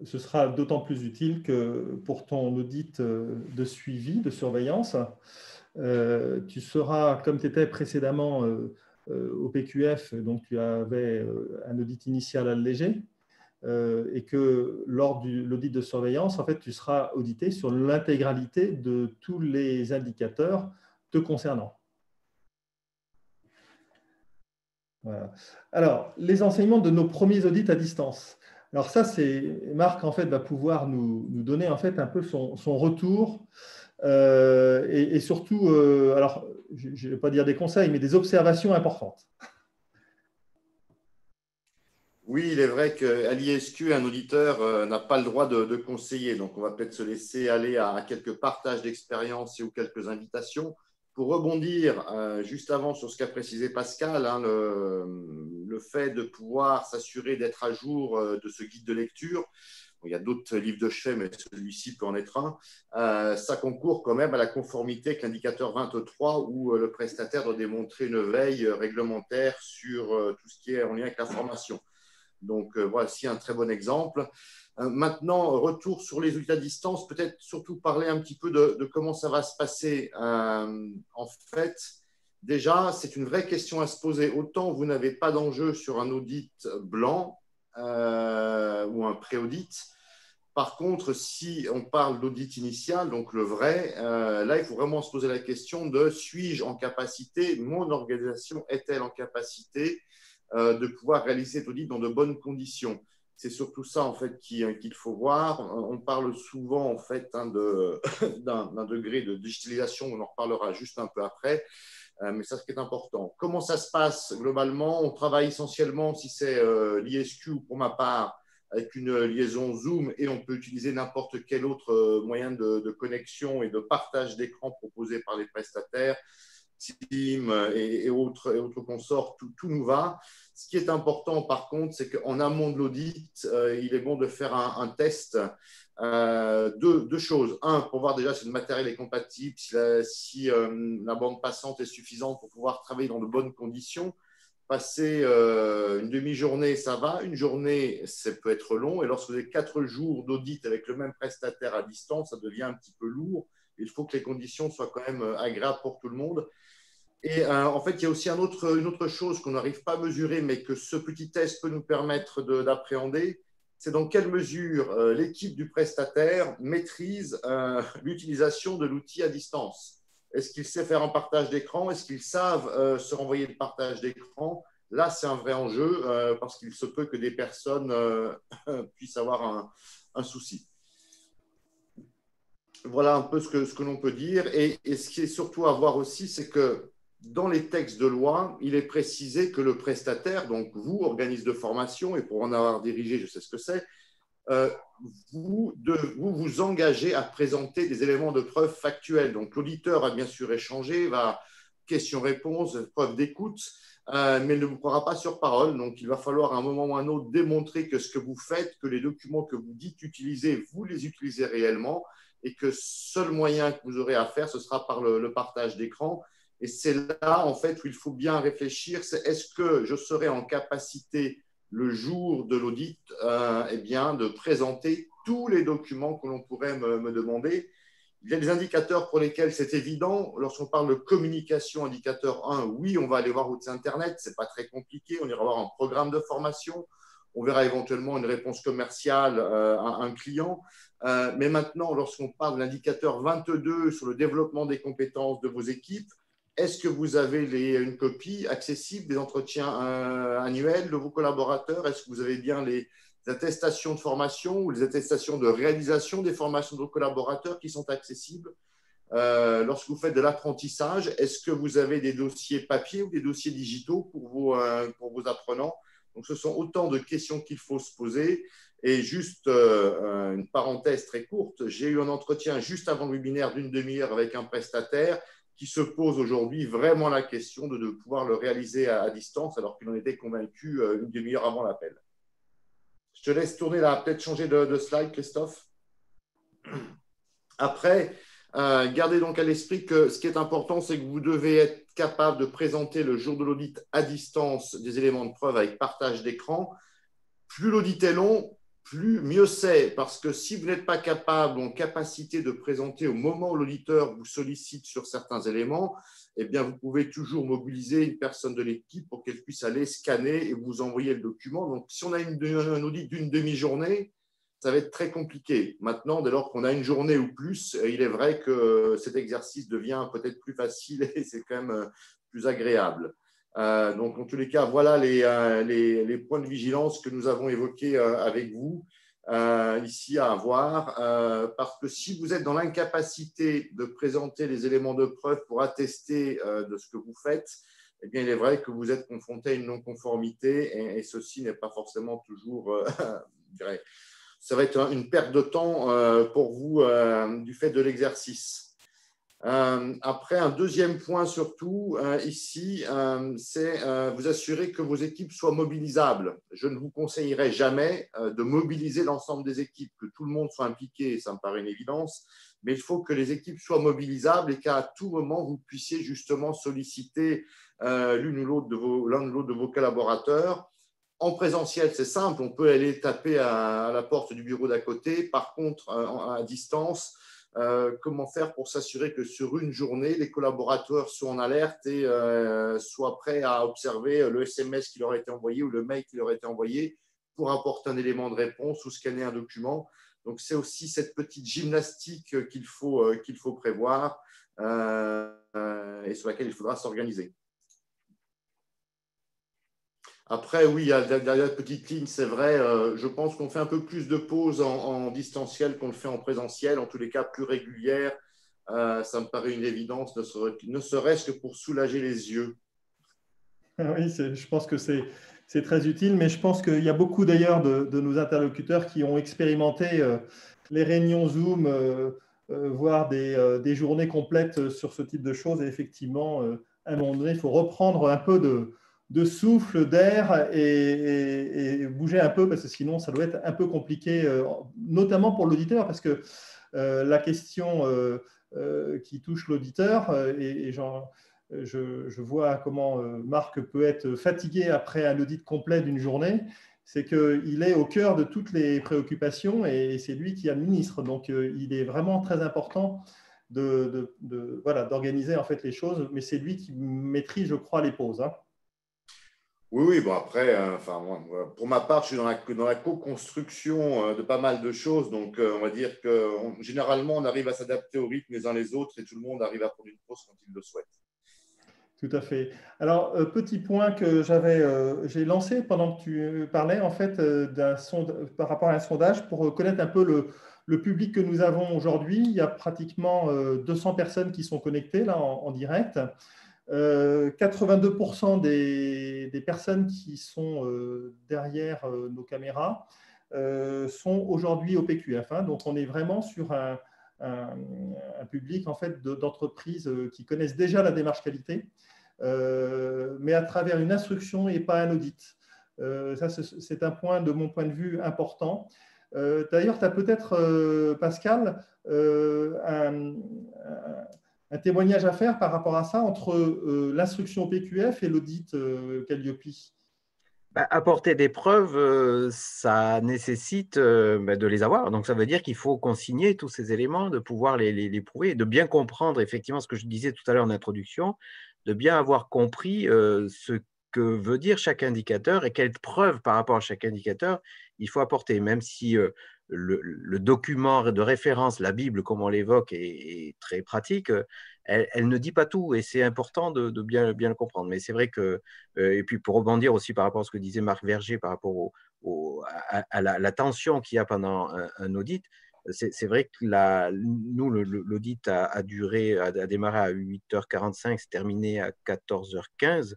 Ce sera d'autant plus utile que pour ton audit de suivi, de surveillance, tu seras, comme tu étais précédemment au PQF, donc tu avais un audit initial allégé, et que lors de l'audit de surveillance, en fait, tu seras audité sur l'intégralité de tous les indicateurs te concernant. Voilà. Alors, les enseignements de nos premiers audits à distance. Alors ça, Marc en fait va pouvoir nous donner en fait un peu son retour et surtout, alors je ne vais pas dire des conseils, mais des observations importantes. Oui, il est vrai qu'à l'ISQ, un auditeur n'a pas le droit de conseiller. Donc, on va peut-être se laisser aller à quelques partages d'expérience ou quelques invitations. Pour rebondir juste avant sur ce qu'a précisé Pascal, hein, le fait de pouvoir s'assurer d'être à jour de ce guide de lecture, bon, il y a d'autres livres de chevet, mais celui-ci peut en être un, ça concourt quand même à la conformité avec l'indicateur 23 où le prestataire doit démontrer une veille réglementaire sur tout ce qui est en lien avec la formation. Donc, voici un très bon exemple. Maintenant, retour sur les audits à distance, peut-être surtout parler un petit peu de comment ça va se passer. En fait, déjà, c'est une vraie question à se poser. Autant vous n'avez pas d'enjeu sur un audit blanc ou un pré-audit. Par contre, si on parle d'audit initial, donc le vrai, là, il faut vraiment se poser la question de suis-je en capacité, mon organisation est-elle en capacité de pouvoir réaliser cet audit dans de bonnes conditions. C'est surtout ça en fait qu'il faut voir. On parle souvent en fait d'un degré de digitalisation, on en reparlera juste un peu après, mais ça, c'est ce qui est important. Comment ça se passe globalement? On travaille essentiellement, si c'est l'ISQ pour ma part, avec une liaison Zoom et on peut utiliser n'importe quel autre moyen de connexion et de partage d'écran proposé par les prestataires. Team et autres consorts, tout nous va. Ce qui est important, par contre, c'est qu'en amont de l'audit, il est bon de faire un test. Deux choses. Un, pour voir déjà si le matériel est compatible, si la bande passante est suffisante pour pouvoir travailler dans de bonnes conditions. Passer une demi-journée, ça va. Une journée, ça peut être long. Et lorsque vous avez 4 jours d'audit avec le même prestataire à distance, ça devient un petit peu lourd. Il faut que les conditions soient quand même agréables pour tout le monde. Et en fait, il y a aussi une autre chose qu'on n'arrive pas à mesurer, mais que ce petit test peut nous permettre d'appréhender. C'est dans quelle mesure l'équipe du prestataire maîtrise l'utilisation de l'outil à distance. Est-ce qu'ils savent faire un partage d'écran? Est-ce qu'ils savent se renvoyer le partage d'écran? Là, c'est un vrai enjeu parce qu'il se peut que des personnes puissent avoir un souci. Voilà un peu ce que l'on peut dire. Et ce qui est surtout à voir aussi, c'est que dans les textes de loi, il est précisé que le prestataire, donc vous, organisme de formation, et pour en avoir dirigé, je sais ce que c'est, vous vous engagez à présenter des éléments de preuve factuels. Donc, l'auditeur va bien sûr échanger, va question-réponse, preuve d'écoute, mais il ne vous croira pas sur parole. Donc, il va falloir à un moment ou à un autre démontrer que ce que vous faites, que les documents que vous dites utiliser, vous les utilisez réellement et que seul moyen que vous aurez à faire, ce sera par le partage d'écran. Et c'est là, en fait, où il faut bien réfléchir, c'est est-ce que je serai en capacité le jour de l'audit, eh bien, de présenter tous les documents que l'on pourrait me demander. Il y a des indicateurs pour lesquels c'est évident. Lorsqu'on parle de communication, indicateur 1, oui, on va aller voir votre site Internet, ce n'est pas très compliqué, on ira voir un programme de formation, on verra éventuellement une réponse commerciale à un client. Mais maintenant, lorsqu'on parle de l'indicateur 22 sur le développement des compétences de vos équipes, est-ce que vous avez une copie accessible des entretiens annuels de vos collaborateurs? Est-ce que vous avez bien les attestations de formation ou les attestations de réalisation des formations de vos collaborateurs qui sont accessibles? Lorsque vous faites de l'apprentissage, est-ce que vous avez des dossiers papier ou des dossiers digitaux pour vos apprenants? Donc, ce sont autant de questions qu'il faut se poser. Et juste une parenthèse très courte, j'ai eu un entretien juste avant le webinaire d'une demi-heure avec un prestataire qui se pose aujourd'hui vraiment la question de pouvoir le réaliser à distance alors qu'il en était convaincu une demi-heure avant l'appel. Je te laisse tourner là, peut-être changer de slide, Christophe. Après, gardez donc à l'esprit que ce qui est important, c'est que vous devez être capable de présenter le jour de l'audit à distance des éléments de preuve avec partage d'écran. Plus l'audit est long, mieux c'est, parce que si vous n'êtes pas capable ou en capacité de présenter au moment où l'auditeur vous sollicite sur certains éléments, eh bien, vous pouvez toujours mobiliser une personne de l'équipe pour qu'elle puisse aller scanner et vous envoyer le document. Donc, si on a un audit d'une demi-journée, ça va être très compliqué. Maintenant, dès lors qu'on a une journée ou plus, il est vrai que cet exercice devient peut-être plus facile et c'est quand même plus agréable. Donc, en tous les cas, voilà les points de vigilance que nous avons évoqués avec vous ici à avoir. Parce que si vous êtes dans l'incapacité de présenter les éléments de preuve pour attester de ce que vous faites, eh bien, il est vrai que vous êtes confronté à une non-conformité et ceci n'est pas forcément toujours, je dirais, ça va être une perte de temps pour vous du fait de l'exercice. Après, un deuxième point surtout ici, c'est vous assurer que vos équipes soient mobilisables. Je ne vous conseillerais jamais de mobiliser l'ensemble des équipes, que tout le monde soit impliqué, ça me paraît une évidence, mais il faut que les équipes soient mobilisables et qu'à tout moment, vous puissiez justement solliciter l'un ou l'autre de vos collaborateurs. En présentiel, c'est simple, on peut aller taper à la porte du bureau d'à côté. Par contre, à distance, comment faire pour s'assurer que sur une journée, les collaborateurs soient en alerte et soient prêts à observer le SMS qui leur a été envoyé ou le mail qui leur a été envoyé pour apporter un élément de réponse ou scanner un document. Donc, c'est aussi cette petite gymnastique qu'il faut prévoir et sur laquelle il faudra s'organiser. Après, oui, il y a derrière petite ligne, c'est vrai. Je pense qu'on fait un peu plus de pauses en distanciel qu'on le fait en présentiel, en tous les cas plus régulière. Ça me paraît une évidence, ne serait-ce que pour soulager les yeux. Oui, je pense que c'est très utile, mais je pense qu'il y a beaucoup d'ailleurs de nos interlocuteurs qui ont expérimenté les réunions Zoom, voire des journées complètes sur ce type de choses. Et effectivement, à un moment donné, il faut reprendre un peu de souffle, d'air et bouger un peu, parce que sinon, ça doit être un peu compliqué, notamment pour l'auditeur, parce que la question qui touche l'auditeur, je vois comment Marc peut être fatigué après un audit complet d'une journée, c'est qu'il est au cœur de toutes les préoccupations et c'est lui qui administre. Donc, il est vraiment très important voilà, d'organiser en fait les choses, mais c'est lui qui maîtrise, je crois, les pauses. Hein. Oui, oui, bon après, enfin, pour ma part, je suis dans la co-construction de pas mal de choses. Donc, on va dire que généralement, on arrive à s'adapter au rythme les uns les autres et tout le monde arrive à prendre une pause quand il le souhaite. Tout à fait. Alors, petit point que j'ai lancé pendant que tu parlais, en fait, par rapport à un sondage pour connaître un peu le public que nous avons aujourd'hui. Il y a pratiquement 200 personnes qui sont connectées là en direct. 82% des personnes qui sont derrière nos caméras sont aujourd'hui au PQF. Hein. Donc, on est vraiment sur un public en fait, d'entreprises qui connaissent déjà la démarche qualité, mais à travers une instruction et pas un audit. Ça, c'est un point, de mon point de vue, important. D'ailleurs, tu as peut-être, Pascal, un témoignage à faire par rapport à ça entre l'instruction PQF et l'audit Calliope. Apporter des preuves, ça nécessite de les avoir. Donc, ça veut dire qu'il faut consigner tous ces éléments, de pouvoir les prouver, de bien comprendre effectivement ce que je disais tout à l'heure en introduction, de bien avoir compris ce que veut dire chaque indicateur et quelles preuves par rapport à chaque indicateur il faut apporter, même si le document de référence, la Bible, comme on l'évoque, est très pratique. Elle ne dit pas tout et c'est important de bien le comprendre. Mais c'est vrai que, et puis pour rebondir aussi par rapport à ce que disait Marc Verger par rapport à la tension qu'il y a pendant un audit, c'est vrai que nous, l'audit a démarré à 8h45, c'est terminé à 14h15.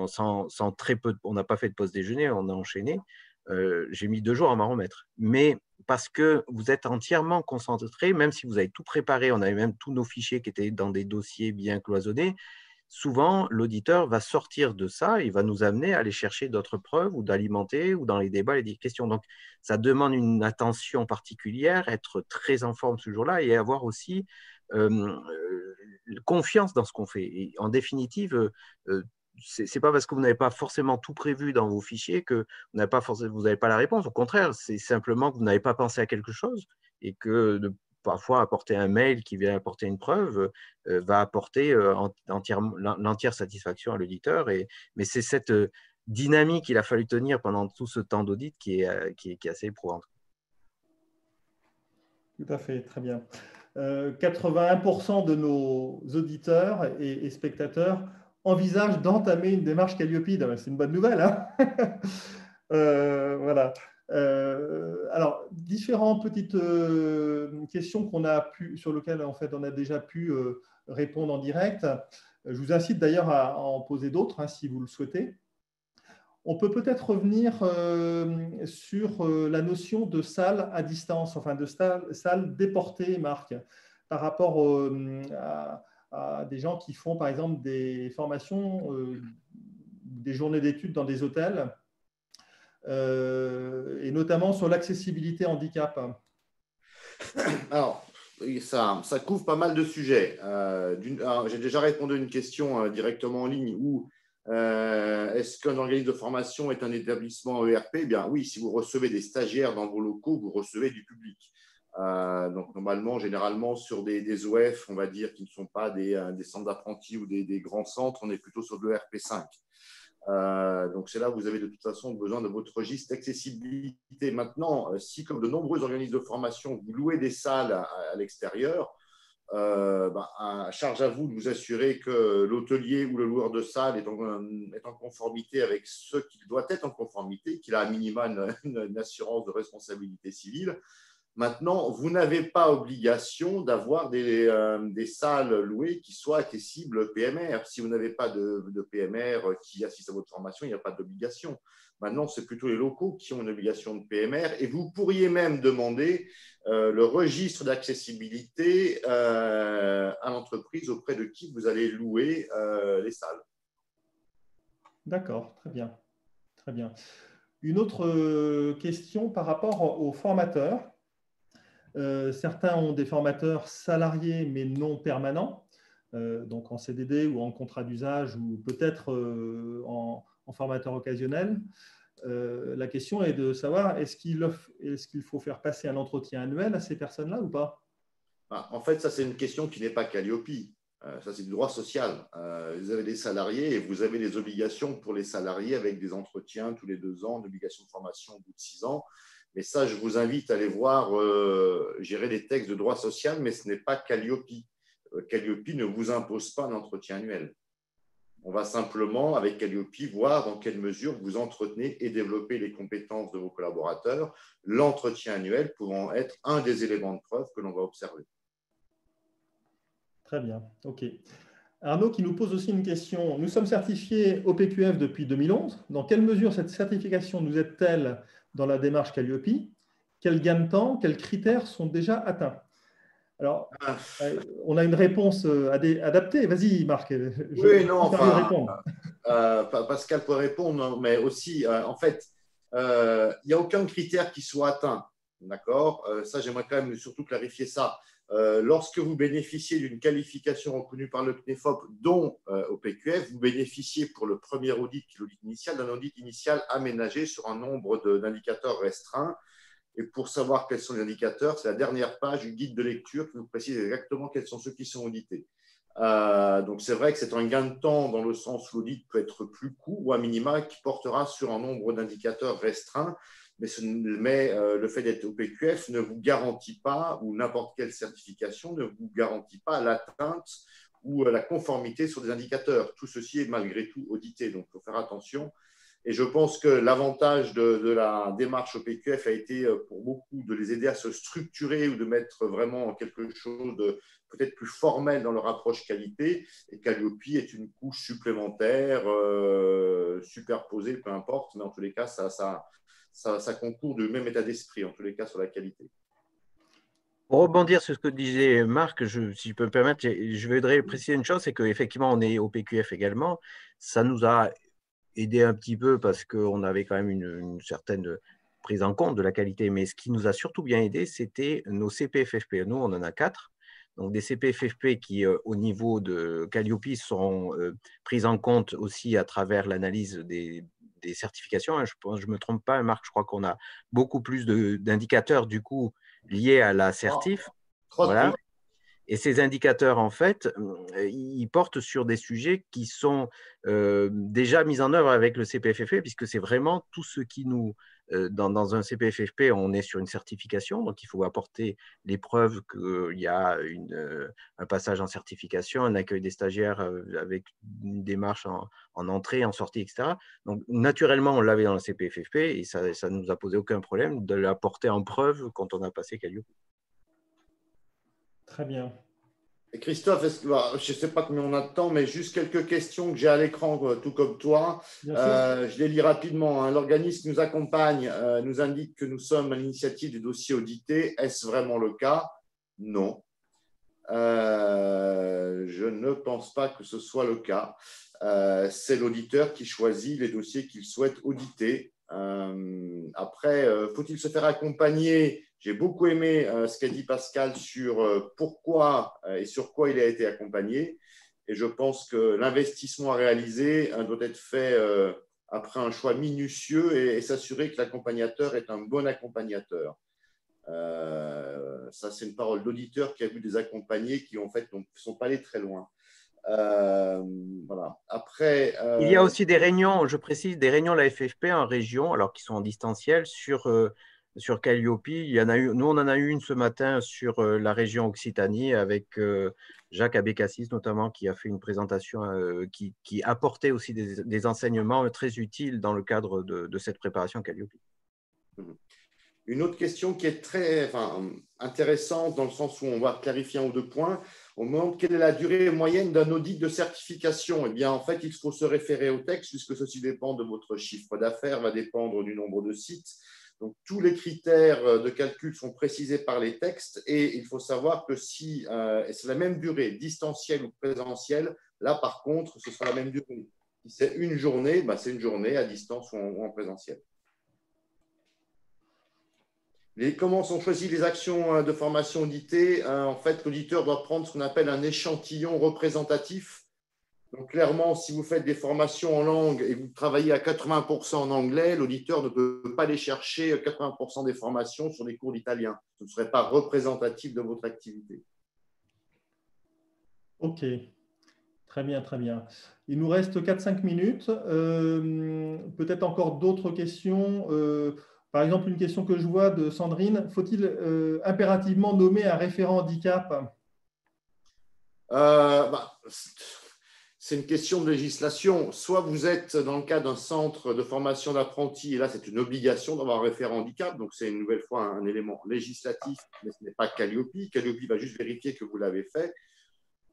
Sans très peu, on n'a pas fait de pause déjeuner, on a enchaîné. J'ai mis 2 jours à m'en remettre. Mais parce que vous êtes entièrement concentré, même si vous avez tout préparé, on avait même tous nos fichiers qui étaient dans des dossiers bien cloisonnés, souvent l'auditeur va sortir de ça, il va nous amener à aller chercher d'autres preuves ou d'alimenter ou dans les débats, les questions. Donc, ça demande une attention particulière, être très en forme ce jour-là et avoir aussi confiance dans ce qu'on fait. Et en définitive, c'est pas parce que vous n'avez pas forcément tout prévu dans vos fichiers que vous n'avez pas la réponse. Au contraire, c'est simplement que vous n'avez pas pensé à quelque chose et que parfois apporter un mail qui vient apporter une preuve va apporter l'entière satisfaction à l'auditeur. Mais c'est cette dynamique qu'il a fallu tenir pendant tout ce temps d'audit qui est assez éprouvante. Tout à fait, très bien. 81% de nos auditeurs et spectateurs envisagent d'entamer une démarche Calliope. C'est une bonne nouvelle. Hein. Voilà. Alors, différentes petites questions sur lesquelles en fait, on a déjà pu répondre en direct. Je vous incite d'ailleurs à en poser d'autres hein, si vous le souhaitez. On peut peut-être revenir sur la notion de salle à distance, enfin de salle déportée, Marc, par rapport à des gens qui font par exemple des formations, des journées d'études dans des hôtels, et notamment sur l'accessibilité handicap. Alors, ça couvre pas mal de sujets. J'ai déjà répondu à une question directement en ligne où est-ce qu'un organisme de formation est un établissement ERP? Eh bien oui, si vous recevez des stagiaires dans vos locaux, vous recevez du public. Donc normalement, généralement sur des OF, on va dire, qui ne sont pas des centres d'apprentis ou des grands centres, on est plutôt sur de l'ERP 5. Donc c'est là où vous avez de toute façon besoin de votre registre d'accessibilité. Maintenant, si comme de nombreux organismes de formation, vous louez des salles à l'extérieur, charge à vous de vous assurer que l'hôtelier ou le loueur de salle est en conformité avec ce qu'il doit être en conformité, qu'il a à minima une assurance de responsabilité civile. Maintenant, vous n'avez pas obligation d'avoir des salles louées qui soient accessibles PMR. Si vous n'avez pas de PMR qui assiste à votre formation, il n'y a pas d'obligation. Maintenant, c'est plutôt les locaux qui ont une obligation de PMR et vous pourriez même demander le registre d'accessibilité à l'entreprise auprès de qui vous allez louer les salles. D'accord, très bien. Très bien. Une autre question par rapport aux formateurs. Certains ont des formateurs salariés mais non permanents, donc en CDD ou en contrat d'usage ou peut-être en formateur occasionnel. La question est de savoir est-ce qu'il faut faire passer un entretien annuel à ces personnes-là ou pas? En fait, ça, c'est une question qui n'est pas Calliope. Ça, c'est du droit social. Vous avez des salariés et vous avez des obligations pour les salariés avec des entretiens tous les 2 ans, d'obligations de formation au bout de 6 ans. Mais ça, je vous invite à aller voir, gérer des textes de droit social, mais ce n'est pas Calliope. Calliope ne vous impose pas un entretien annuel. On va simplement, avec Calliope, voir dans quelle mesure vous entretenez et développez les compétences de vos collaborateurs, l'entretien annuel pouvant être un des éléments de preuve que l'on va observer. Très bien, OK. Arnaud qui nous pose aussi une question. Nous sommes certifiés OPQF depuis 2011. Dans quelle mesure cette certification nous aide-t-elle dans la démarche Calliope? Quel gain de temps, quels critères sont déjà atteints? Alors, on a une réponse adaptée. Vas-y, Marc. Oui, non, Interview enfin, répondre. Pascal peut répondre, mais aussi, en fait, il n'y a aucun critère qui soit atteint. D'accord? Ça, j'aimerais quand même surtout clarifier ça. Lorsque vous bénéficiez d'une qualification reconnue par le CNEFOP, dont au PQF, vous bénéficiez pour le premier audit, l'audit initial, d'un audit initial aménagé sur un nombre d'indicateurs restreints. Et pour savoir quels sont les indicateurs, c'est la dernière page du guide de lecture qui vous précise exactement quels sont ceux qui sont audités. Donc, c'est vrai que c'est un gain de temps dans le sens où l'audit peut être plus court ou à minima qui portera sur un nombre d'indicateurs restreint. Mais le fait d'être au PQF ne vous garantit pas, ou n'importe quelle certification ne vous garantit pas l'atteinte ou la conformité sur des indicateurs. Tout ceci est malgré tout audité, donc il faut faire attention. Et je pense que l'avantage de la démarche au PQF a été pour beaucoup de les aider à se structurer ou de mettre vraiment quelque chose de peut-être plus formel dans leur approche qualité. Et Calliope est une couche supplémentaire, superposée, peu importe, mais en tous les cas, ça concourt du même état d'esprit, en tous les cas, sur la qualité. Pour rebondir sur ce que disait Marc, si je peux me permettre, je voudrais préciser une chose, c'est qu'effectivement, on est au PQF également. Ça nous a aidé un petit peu parce qu'on avait quand même une certaine prise en compte de la qualité. Mais ce qui nous a surtout bien aidé, c'était nos CPFFP. Nous, on en a 4. Donc, des CPFFP qui, au niveau de Calliope, sont prises en compte aussi à travers l'analyse des certifications. Je ne me trompe pas, Marc, je crois qu'on a beaucoup plus d'indicateurs, du coup, liés à la certif. Voilà. Et ces indicateurs, en fait, ils portent sur des sujets qui sont déjà mis en œuvre avec le CPFFP, puisque c'est vraiment tout ce qui nous… dans un CPFFP, on est sur une certification, donc il faut apporter les preuves qu'il y a un passage en certification, un accueil des stagiaires avec une démarche en entrée, en sortie, etc. Donc, naturellement, on l'avait dans le CPFFP et ça ne nous a posé aucun problème de l'apporter en preuve quand on a passé Calliope. Très bien. Et Christophe, je ne sais pas combien on a de temps, mais juste quelques questions que j'ai à l'écran, tout comme toi. Je les lis rapidement. Hein. L'organisme qui nous accompagne nous indique que nous sommes à l'initiative du dossier audité. Est-ce vraiment le cas? Non. Je ne pense pas que ce soit le cas. C'est l'auditeur qui choisit les dossiers qu'il souhaite auditer. Après, faut-il se faire accompagner? J'ai beaucoup aimé ce qu'a dit Pascal sur pourquoi et sur quoi il a été accompagné. Et je pense que l'investissement à réaliser doit être fait après un choix minutieux et s'assurer que l'accompagnateur est un bon accompagnateur. Ça, c'est une parole d'auditeur qui a vu des accompagnés qui, en fait, ne sont pas allés très loin. Voilà. Après, il y a aussi des réunions, je précise, des réunions de la FFP en région, alors qui sont en distanciel, sur Calliope. Il y en a eu, nous, on en a eu une ce matin sur la région Occitanie avec Jacques Abécassis, notamment, qui a fait une présentation qui apportait aussi des enseignements très utiles dans le cadre de cette préparation Calliope. Une autre question qui est très intéressante dans le sens où on va clarifier 1 ou 2 points. On me demande quelle est la durée moyenne d'un audit de certification. Eh bien, en fait, il faut se référer au texte puisque ceci dépend de votre chiffre d'affaires, va dépendre du nombre de sites. Donc, tous les critères de calcul sont précisés par les textes et il faut savoir que si c'est la même durée, distancielle ou présentielle, là, par contre, ce sera la même durée. Si c'est une journée, ben, c'est une journée à distance ou en présentiel. Comment sont choisies les actions de formation auditées? En fait, l'auditeur doit prendre ce qu'on appelle un échantillon représentatif. Donc, clairement, si vous faites des formations en langue et que vous travaillez à 80% en anglais, l'auditeur ne peut pas aller chercher 80% des formations sur des cours d'italien. Ce ne serait pas représentatif de votre activité. OK. Très bien, très bien. Il nous reste 4-5 minutes. Peut-être encore d'autres questions. Par exemple, une question que je vois de Sandrine. Faut-il impérativement nommer un référent handicap? C'est une question de législation. Soit vous êtes dans le cadre d'un centre de formation d'apprentis, et là, c'est une obligation d'avoir un référent handicap. Donc, c'est une nouvelle fois un élément législatif, mais ce n'est pas Calliope. Calliope va juste vérifier que vous l'avez fait.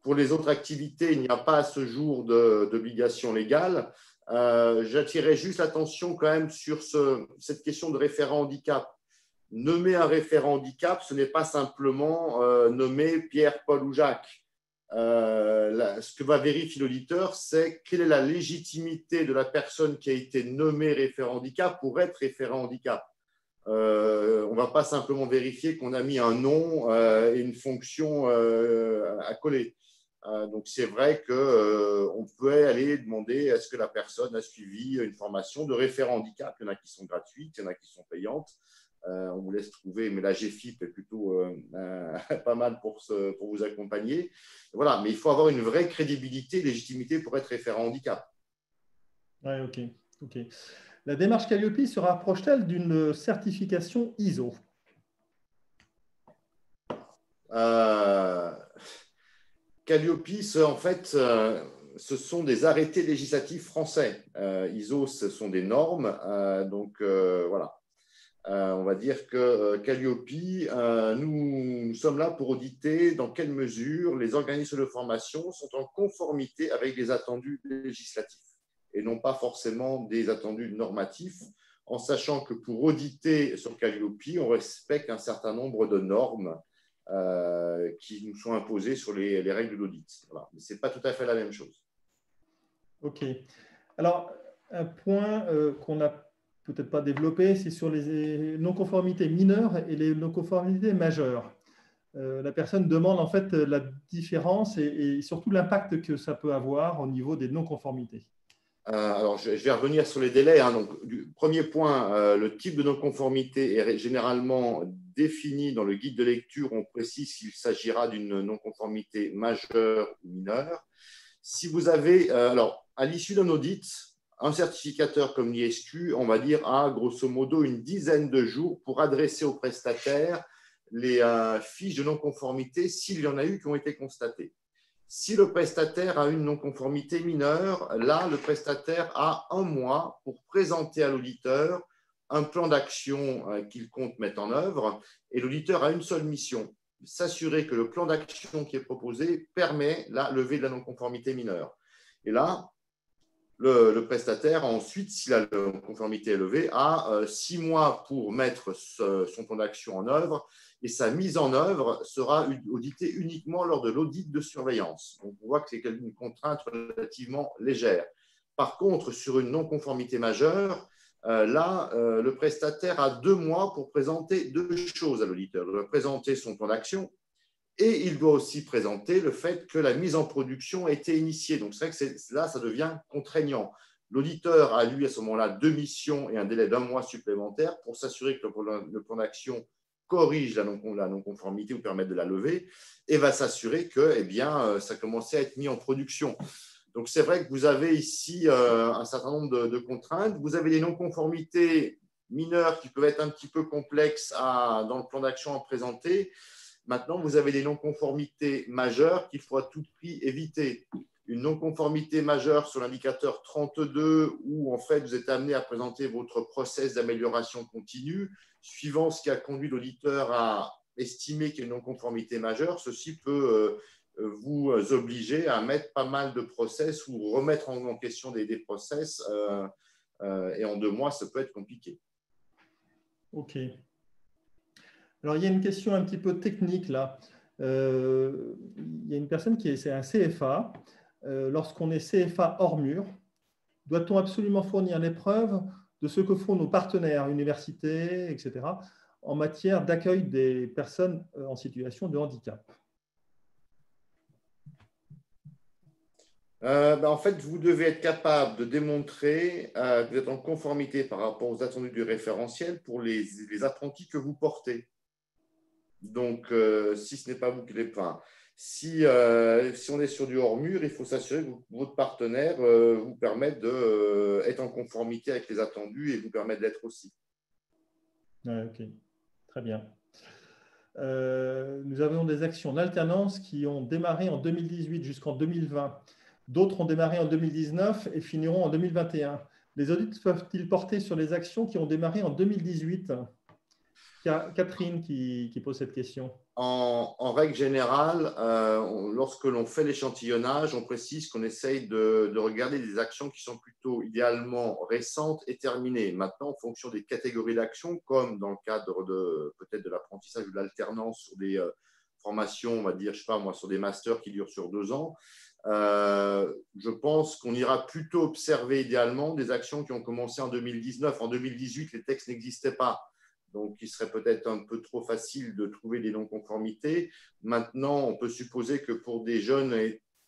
Pour les autres activités, il n'y a pas à ce jour d'obligation légale. J'attirais juste l'attention quand même sur cette question de référent handicap. Nommer un référent handicap, ce n'est pas simplement nommer Pierre, Paul ou Jacques. Ce que va vérifier l'auditeur, c'est quelle est la légitimité de la personne qui a été nommée référent handicap pour être référent handicap. On ne va pas simplement vérifier qu'on a mis un nom et une fonction à coller. Donc, c'est vrai qu'on peut aller demander est-ce que la personne a suivi une formation de référent handicap. Il y en a qui sont gratuites, il y en a qui sont payantes. On vous laisse trouver, mais la GFIP est plutôt pas mal pour vous accompagner. Voilà, mais il faut avoir une vraie crédibilité, légitimité pour être référent handicap. Oui, OK. La démarche Calliope se rapproche-t-elle d'une certification ISO? Calliope, en fait, ce sont des arrêtés législatifs français. ISO, ce sont des normes. Donc, voilà. On va dire que Calliope, nous sommes là pour auditer dans quelle mesure les organismes de formation sont en conformité avec les attendus législatifs et non pas forcément des attendus normatifs, en sachant que pour auditer sur Calliope, on respecte un certain nombre de normes qui nous sont imposées sur les règles d'audit. Voilà. Mais ce n'est pas tout à fait la même chose. OK. Alors, un point qu'on n'a peut-être pas développé, c'est sur les non-conformités mineures et les non-conformités majeures. La personne demande en fait la différence et surtout l'impact que ça peut avoir au niveau des non-conformités. Alors, je vais revenir sur les délais. Donc, premier point, le type de non-conformité est généralement défini dans le guide de lecture. On précise qu'il s'agira d'une non-conformité majeure ou mineure. Si vous avez, alors, à l'issue d'un audit, un certificateur comme l'ISQ, on va dire, a grosso modo une dizaine de jours pour adresser au prestataire les fiches de non-conformité s'il y en a eu qui ont été constatées. Si le prestataire a une non-conformité mineure, là, le prestataire a 1 mois pour présenter à l'auditeur un plan d'action qu'il compte mettre en œuvre et l'auditeur a une seule mission, s'assurer que le plan d'action qui est proposé permet la levée de la non-conformité mineure. Et là, le prestataire, ensuite, si la non-conformité est levée, a 6 mois pour mettre son plan d'action en œuvre et sa mise en œuvre sera auditée uniquement lors de l'audit de surveillance. Donc, on voit que c'est une contrainte relativement légère. Par contre, sur une non-conformité majeure, là, le prestataire a 2 mois pour présenter 2 choses à l'auditeur. Il doit présenter son plan d'action et il doit aussi présenter le fait que la mise en production a été initiée. Donc, c'est vrai que là, ça devient contraignant. L'auditeur a, lui, à ce moment-là, 2 missions et un délai d'1 mois supplémentaire pour s'assurer que le plan d'action corrige la non-conformité ou permet de la lever et va s'assurer que ça commençait à être mis en production. Donc, c'est vrai que vous avez ici un certain nombre de contraintes. Vous avez des non-conformités mineures qui peuvent être un petit peu complexes dans le plan d'action à présenter. Maintenant, vous avez des non-conformités majeures qu'il faut à tout prix éviter. Une non-conformité majeure sur l'indicateur 32 où en fait vous êtes amené à présenter votre process d'amélioration continue, suivant ce qui a conduit l'auditeur à estimer qu'il y a une non-conformité majeure, ceci peut vous obliger à mettre pas mal de process ou remettre en question des process et en 2 mois, ça peut être compliqué. OK. Alors, il y a une question un petit peu technique là. Il y a une personne c'est un CFA. Lorsqu'on est CFA hors mur, doit-on absolument fournir l'épreuve de ce que font nos partenaires, universités, etc., en matière d'accueil des personnes en situation de handicap? En fait, vous devez être capable de démontrer que vous êtes en conformité par rapport aux attendus du référentiel pour les apprentis que vous portez. Donc, si ce n'est pas vous qui les... Enfin, si on est sur du hors-mur, il faut s'assurer que votre partenaire vous permette d'être en conformité avec les attendus et vous permettre d'être aussi. Ouais, ok, très bien. Nous avons des actions d'alternance qui ont démarré en 2018 jusqu'en 2020. D'autres ont démarré en 2019 et finiront en 2021. Les audits peuvent-ils porter sur les actions qui ont démarré en 2018? Catherine qui pose cette question. En règle générale, lorsque l'on fait l'échantillonnage, on précise qu'on essaye de regarder des actions qui sont plutôt idéalement récentes et terminées. Maintenant, en fonction des catégories d'actions, comme dans le cadre peut-être de l'apprentissage ou de l'alternance sur des formations, on va dire, je sais pas moi, sur des masters qui durent sur 2 ans, je pense qu'on ira plutôt observer idéalement des actions qui ont commencé en 2019. En 2018, les textes n'existaient pas. Donc, il serait peut-être un peu trop facile de trouver des non-conformités. Maintenant, on peut supposer que pour des jeunes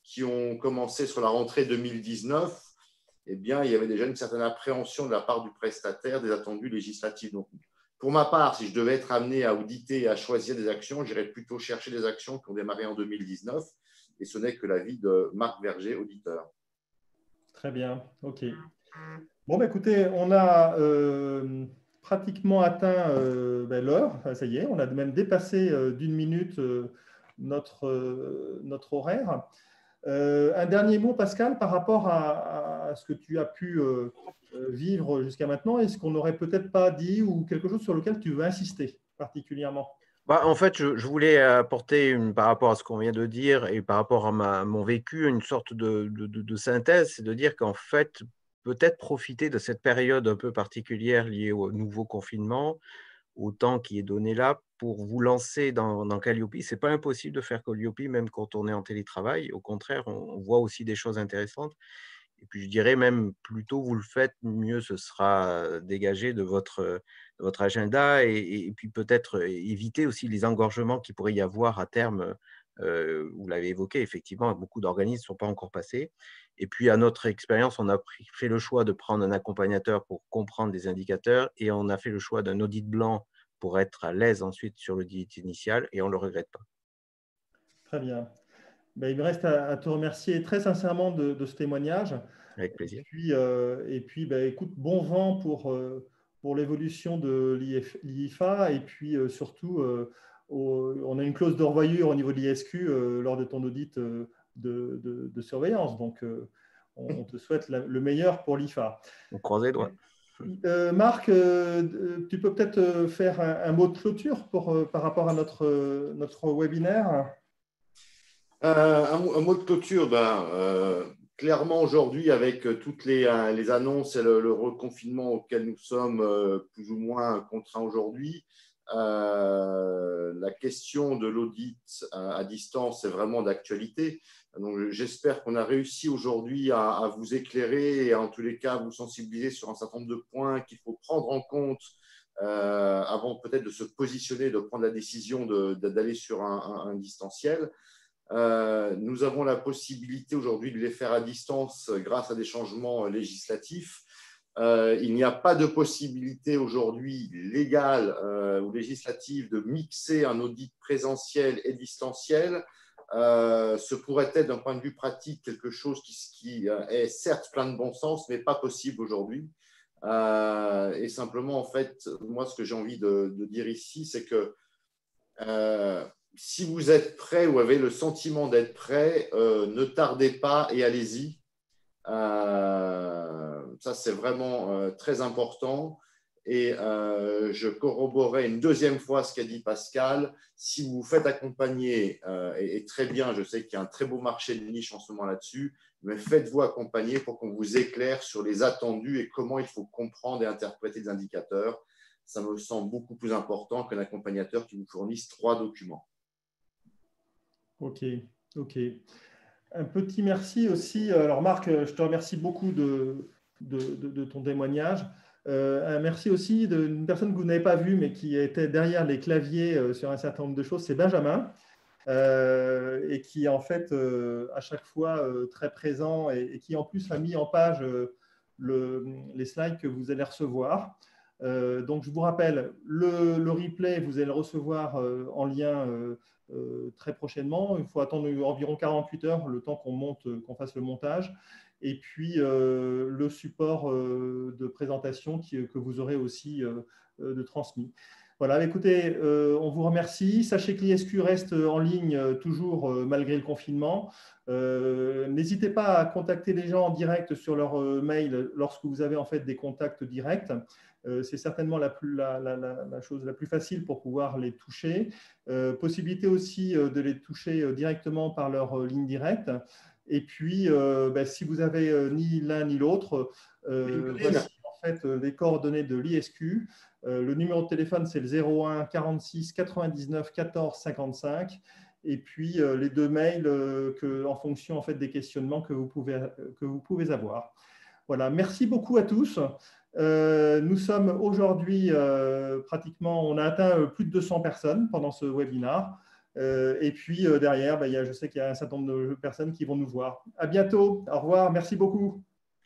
qui ont commencé sur la rentrée 2019, eh bien, il y avait déjà une certaine appréhension de la part du prestataire des attendus législatifs. Donc, pour ma part, si je devais être amené à auditer et à choisir des actions, j'irais plutôt chercher des actions qui ont démarré en 2019. Et ce n'est que l'avis de Marc Verger, auditeur. Très bien, ok. Bon, écoutez, on a pratiquement atteint l'heure. Ça y est, on a même dépassé d'1 minute notre horaire. Un dernier mot, Pascal, par rapport à ce que tu as pu vivre jusqu'à maintenant. Est-ce qu'on n'aurait peut-être pas dit ou quelque chose sur lequel tu veux insister particulièrement? En fait, je voulais apporter, par rapport à ce qu'on vient de dire et par rapport à mon vécu, une sorte de synthèse, c'est de dire qu'en fait, peut-être profiter de cette période un peu particulière liée au nouveau confinement, au temps qui est donné là, pour vous lancer dans Calliope. Ce n'est pas impossible de faire Calliope, même quand on est en télétravail. Au contraire, on voit aussi des choses intéressantes. Et puis, je dirais même, plus tôt vous le faites, mieux ce sera dégagé de votre agenda et puis peut-être éviter aussi les engorgements qu'il pourrait y avoir à terme. Vous l'avez évoqué, effectivement, beaucoup d'organismes ne sont pas encore passés. Et puis, à notre expérience, on a fait le choix de prendre un accompagnateur pour comprendre les indicateurs et on a fait le choix d'un audit blanc pour être à l'aise ensuite sur l'audit initial et on ne le regrette pas. Très bien. Il me reste à te remercier très sincèrement de ce témoignage. Avec plaisir. Et puis écoute, bon vent pour l'évolution de l'IFA. Et puis surtout, on a une clause de revoyure au niveau de l'ISQ lors de ton audit de surveillance. Donc, on te souhaite le meilleur pour l'IFA. On croise les doigts. Marc, tu peux peut-être faire un mot de clôture par rapport à notre webinaire? Un mot de clôture, clairement aujourd'hui, avec toutes les annonces et le reconfinement auquel nous sommes plus ou moins contraints aujourd'hui, la question de l'audit à distance est vraiment d'actualité. Donc, j'espère qu'on a réussi aujourd'hui à vous éclairer et en tous les cas à vous sensibiliser sur un certain nombre de points qu'il faut prendre en compte avant peut-être de se positionner, de prendre la décision d'aller sur un distanciel. Nous avons la possibilité aujourd'hui de les faire à distance grâce à des changements législatifs. Il n'y a pas de possibilité aujourd'hui légale ou législative de mixer un audit présentiel et distanciel. Ce pourrait être d'un point de vue pratique quelque chose qui est certes plein de bon sens, mais pas possible aujourd'hui. Et simplement, en fait, moi, ce que j'ai envie de dire ici, c'est que si vous êtes prêt ou avez le sentiment d'être prêt, ne tardez pas et allez-y. Ça, c'est vraiment très important. Et je corroborerai une deuxième fois ce qu'a dit Pascal. Si vous vous faites accompagner, et très bien, je sais qu'il y a un très beau marché de niche en ce moment là-dessus, mais faites-vous accompagner pour qu'on vous éclaire sur les attendus et comment il faut comprendre et interpréter les indicateurs. Ça me semble beaucoup plus important qu'un accompagnateur qui vous fournisse 3 documents. Ok. Un petit merci aussi. Alors Marc, je te remercie beaucoup de ton témoignage. Merci aussi d'une personne que vous n'avez pas vue, mais qui était derrière les claviers sur un certain nombre de choses, c'est Benjamin, et qui est en fait à chaque fois très présent et qui en plus a mis en page les slides que vous allez recevoir. Donc je vous rappelle, le replay, vous allez le recevoir en lien très prochainement. Il faut attendre environ 48 heures, le temps qu'on fasse le montage. Et puis le support de présentation que vous aurez aussi de transmis. Voilà, écoutez, on vous remercie. Sachez que l'ISQ reste en ligne toujours malgré le confinement. N'hésitez pas à contacter les gens en direct sur leur mail lorsque vous avez en fait des contacts directs. C'est certainement la chose la plus facile pour pouvoir les toucher. Possibilité aussi de les toucher directement par leur ligne directe. Et puis, si vous avez ni l'un ni l'autre, voici en fait les coordonnées de l'ISQ. Le numéro de téléphone, c'est le 01 46 99 14 55. Et puis, les 2 mails en fonction en fait, des questionnements que vous pouvez avoir. Voilà, merci beaucoup à tous. Nous sommes aujourd'hui pratiquement, on a atteint plus de 200 personnes pendant ce webinaire. Et puis derrière, je sais qu'il y a un certain nombre de personnes qui vont nous voir. À bientôt. Au revoir. Merci beaucoup.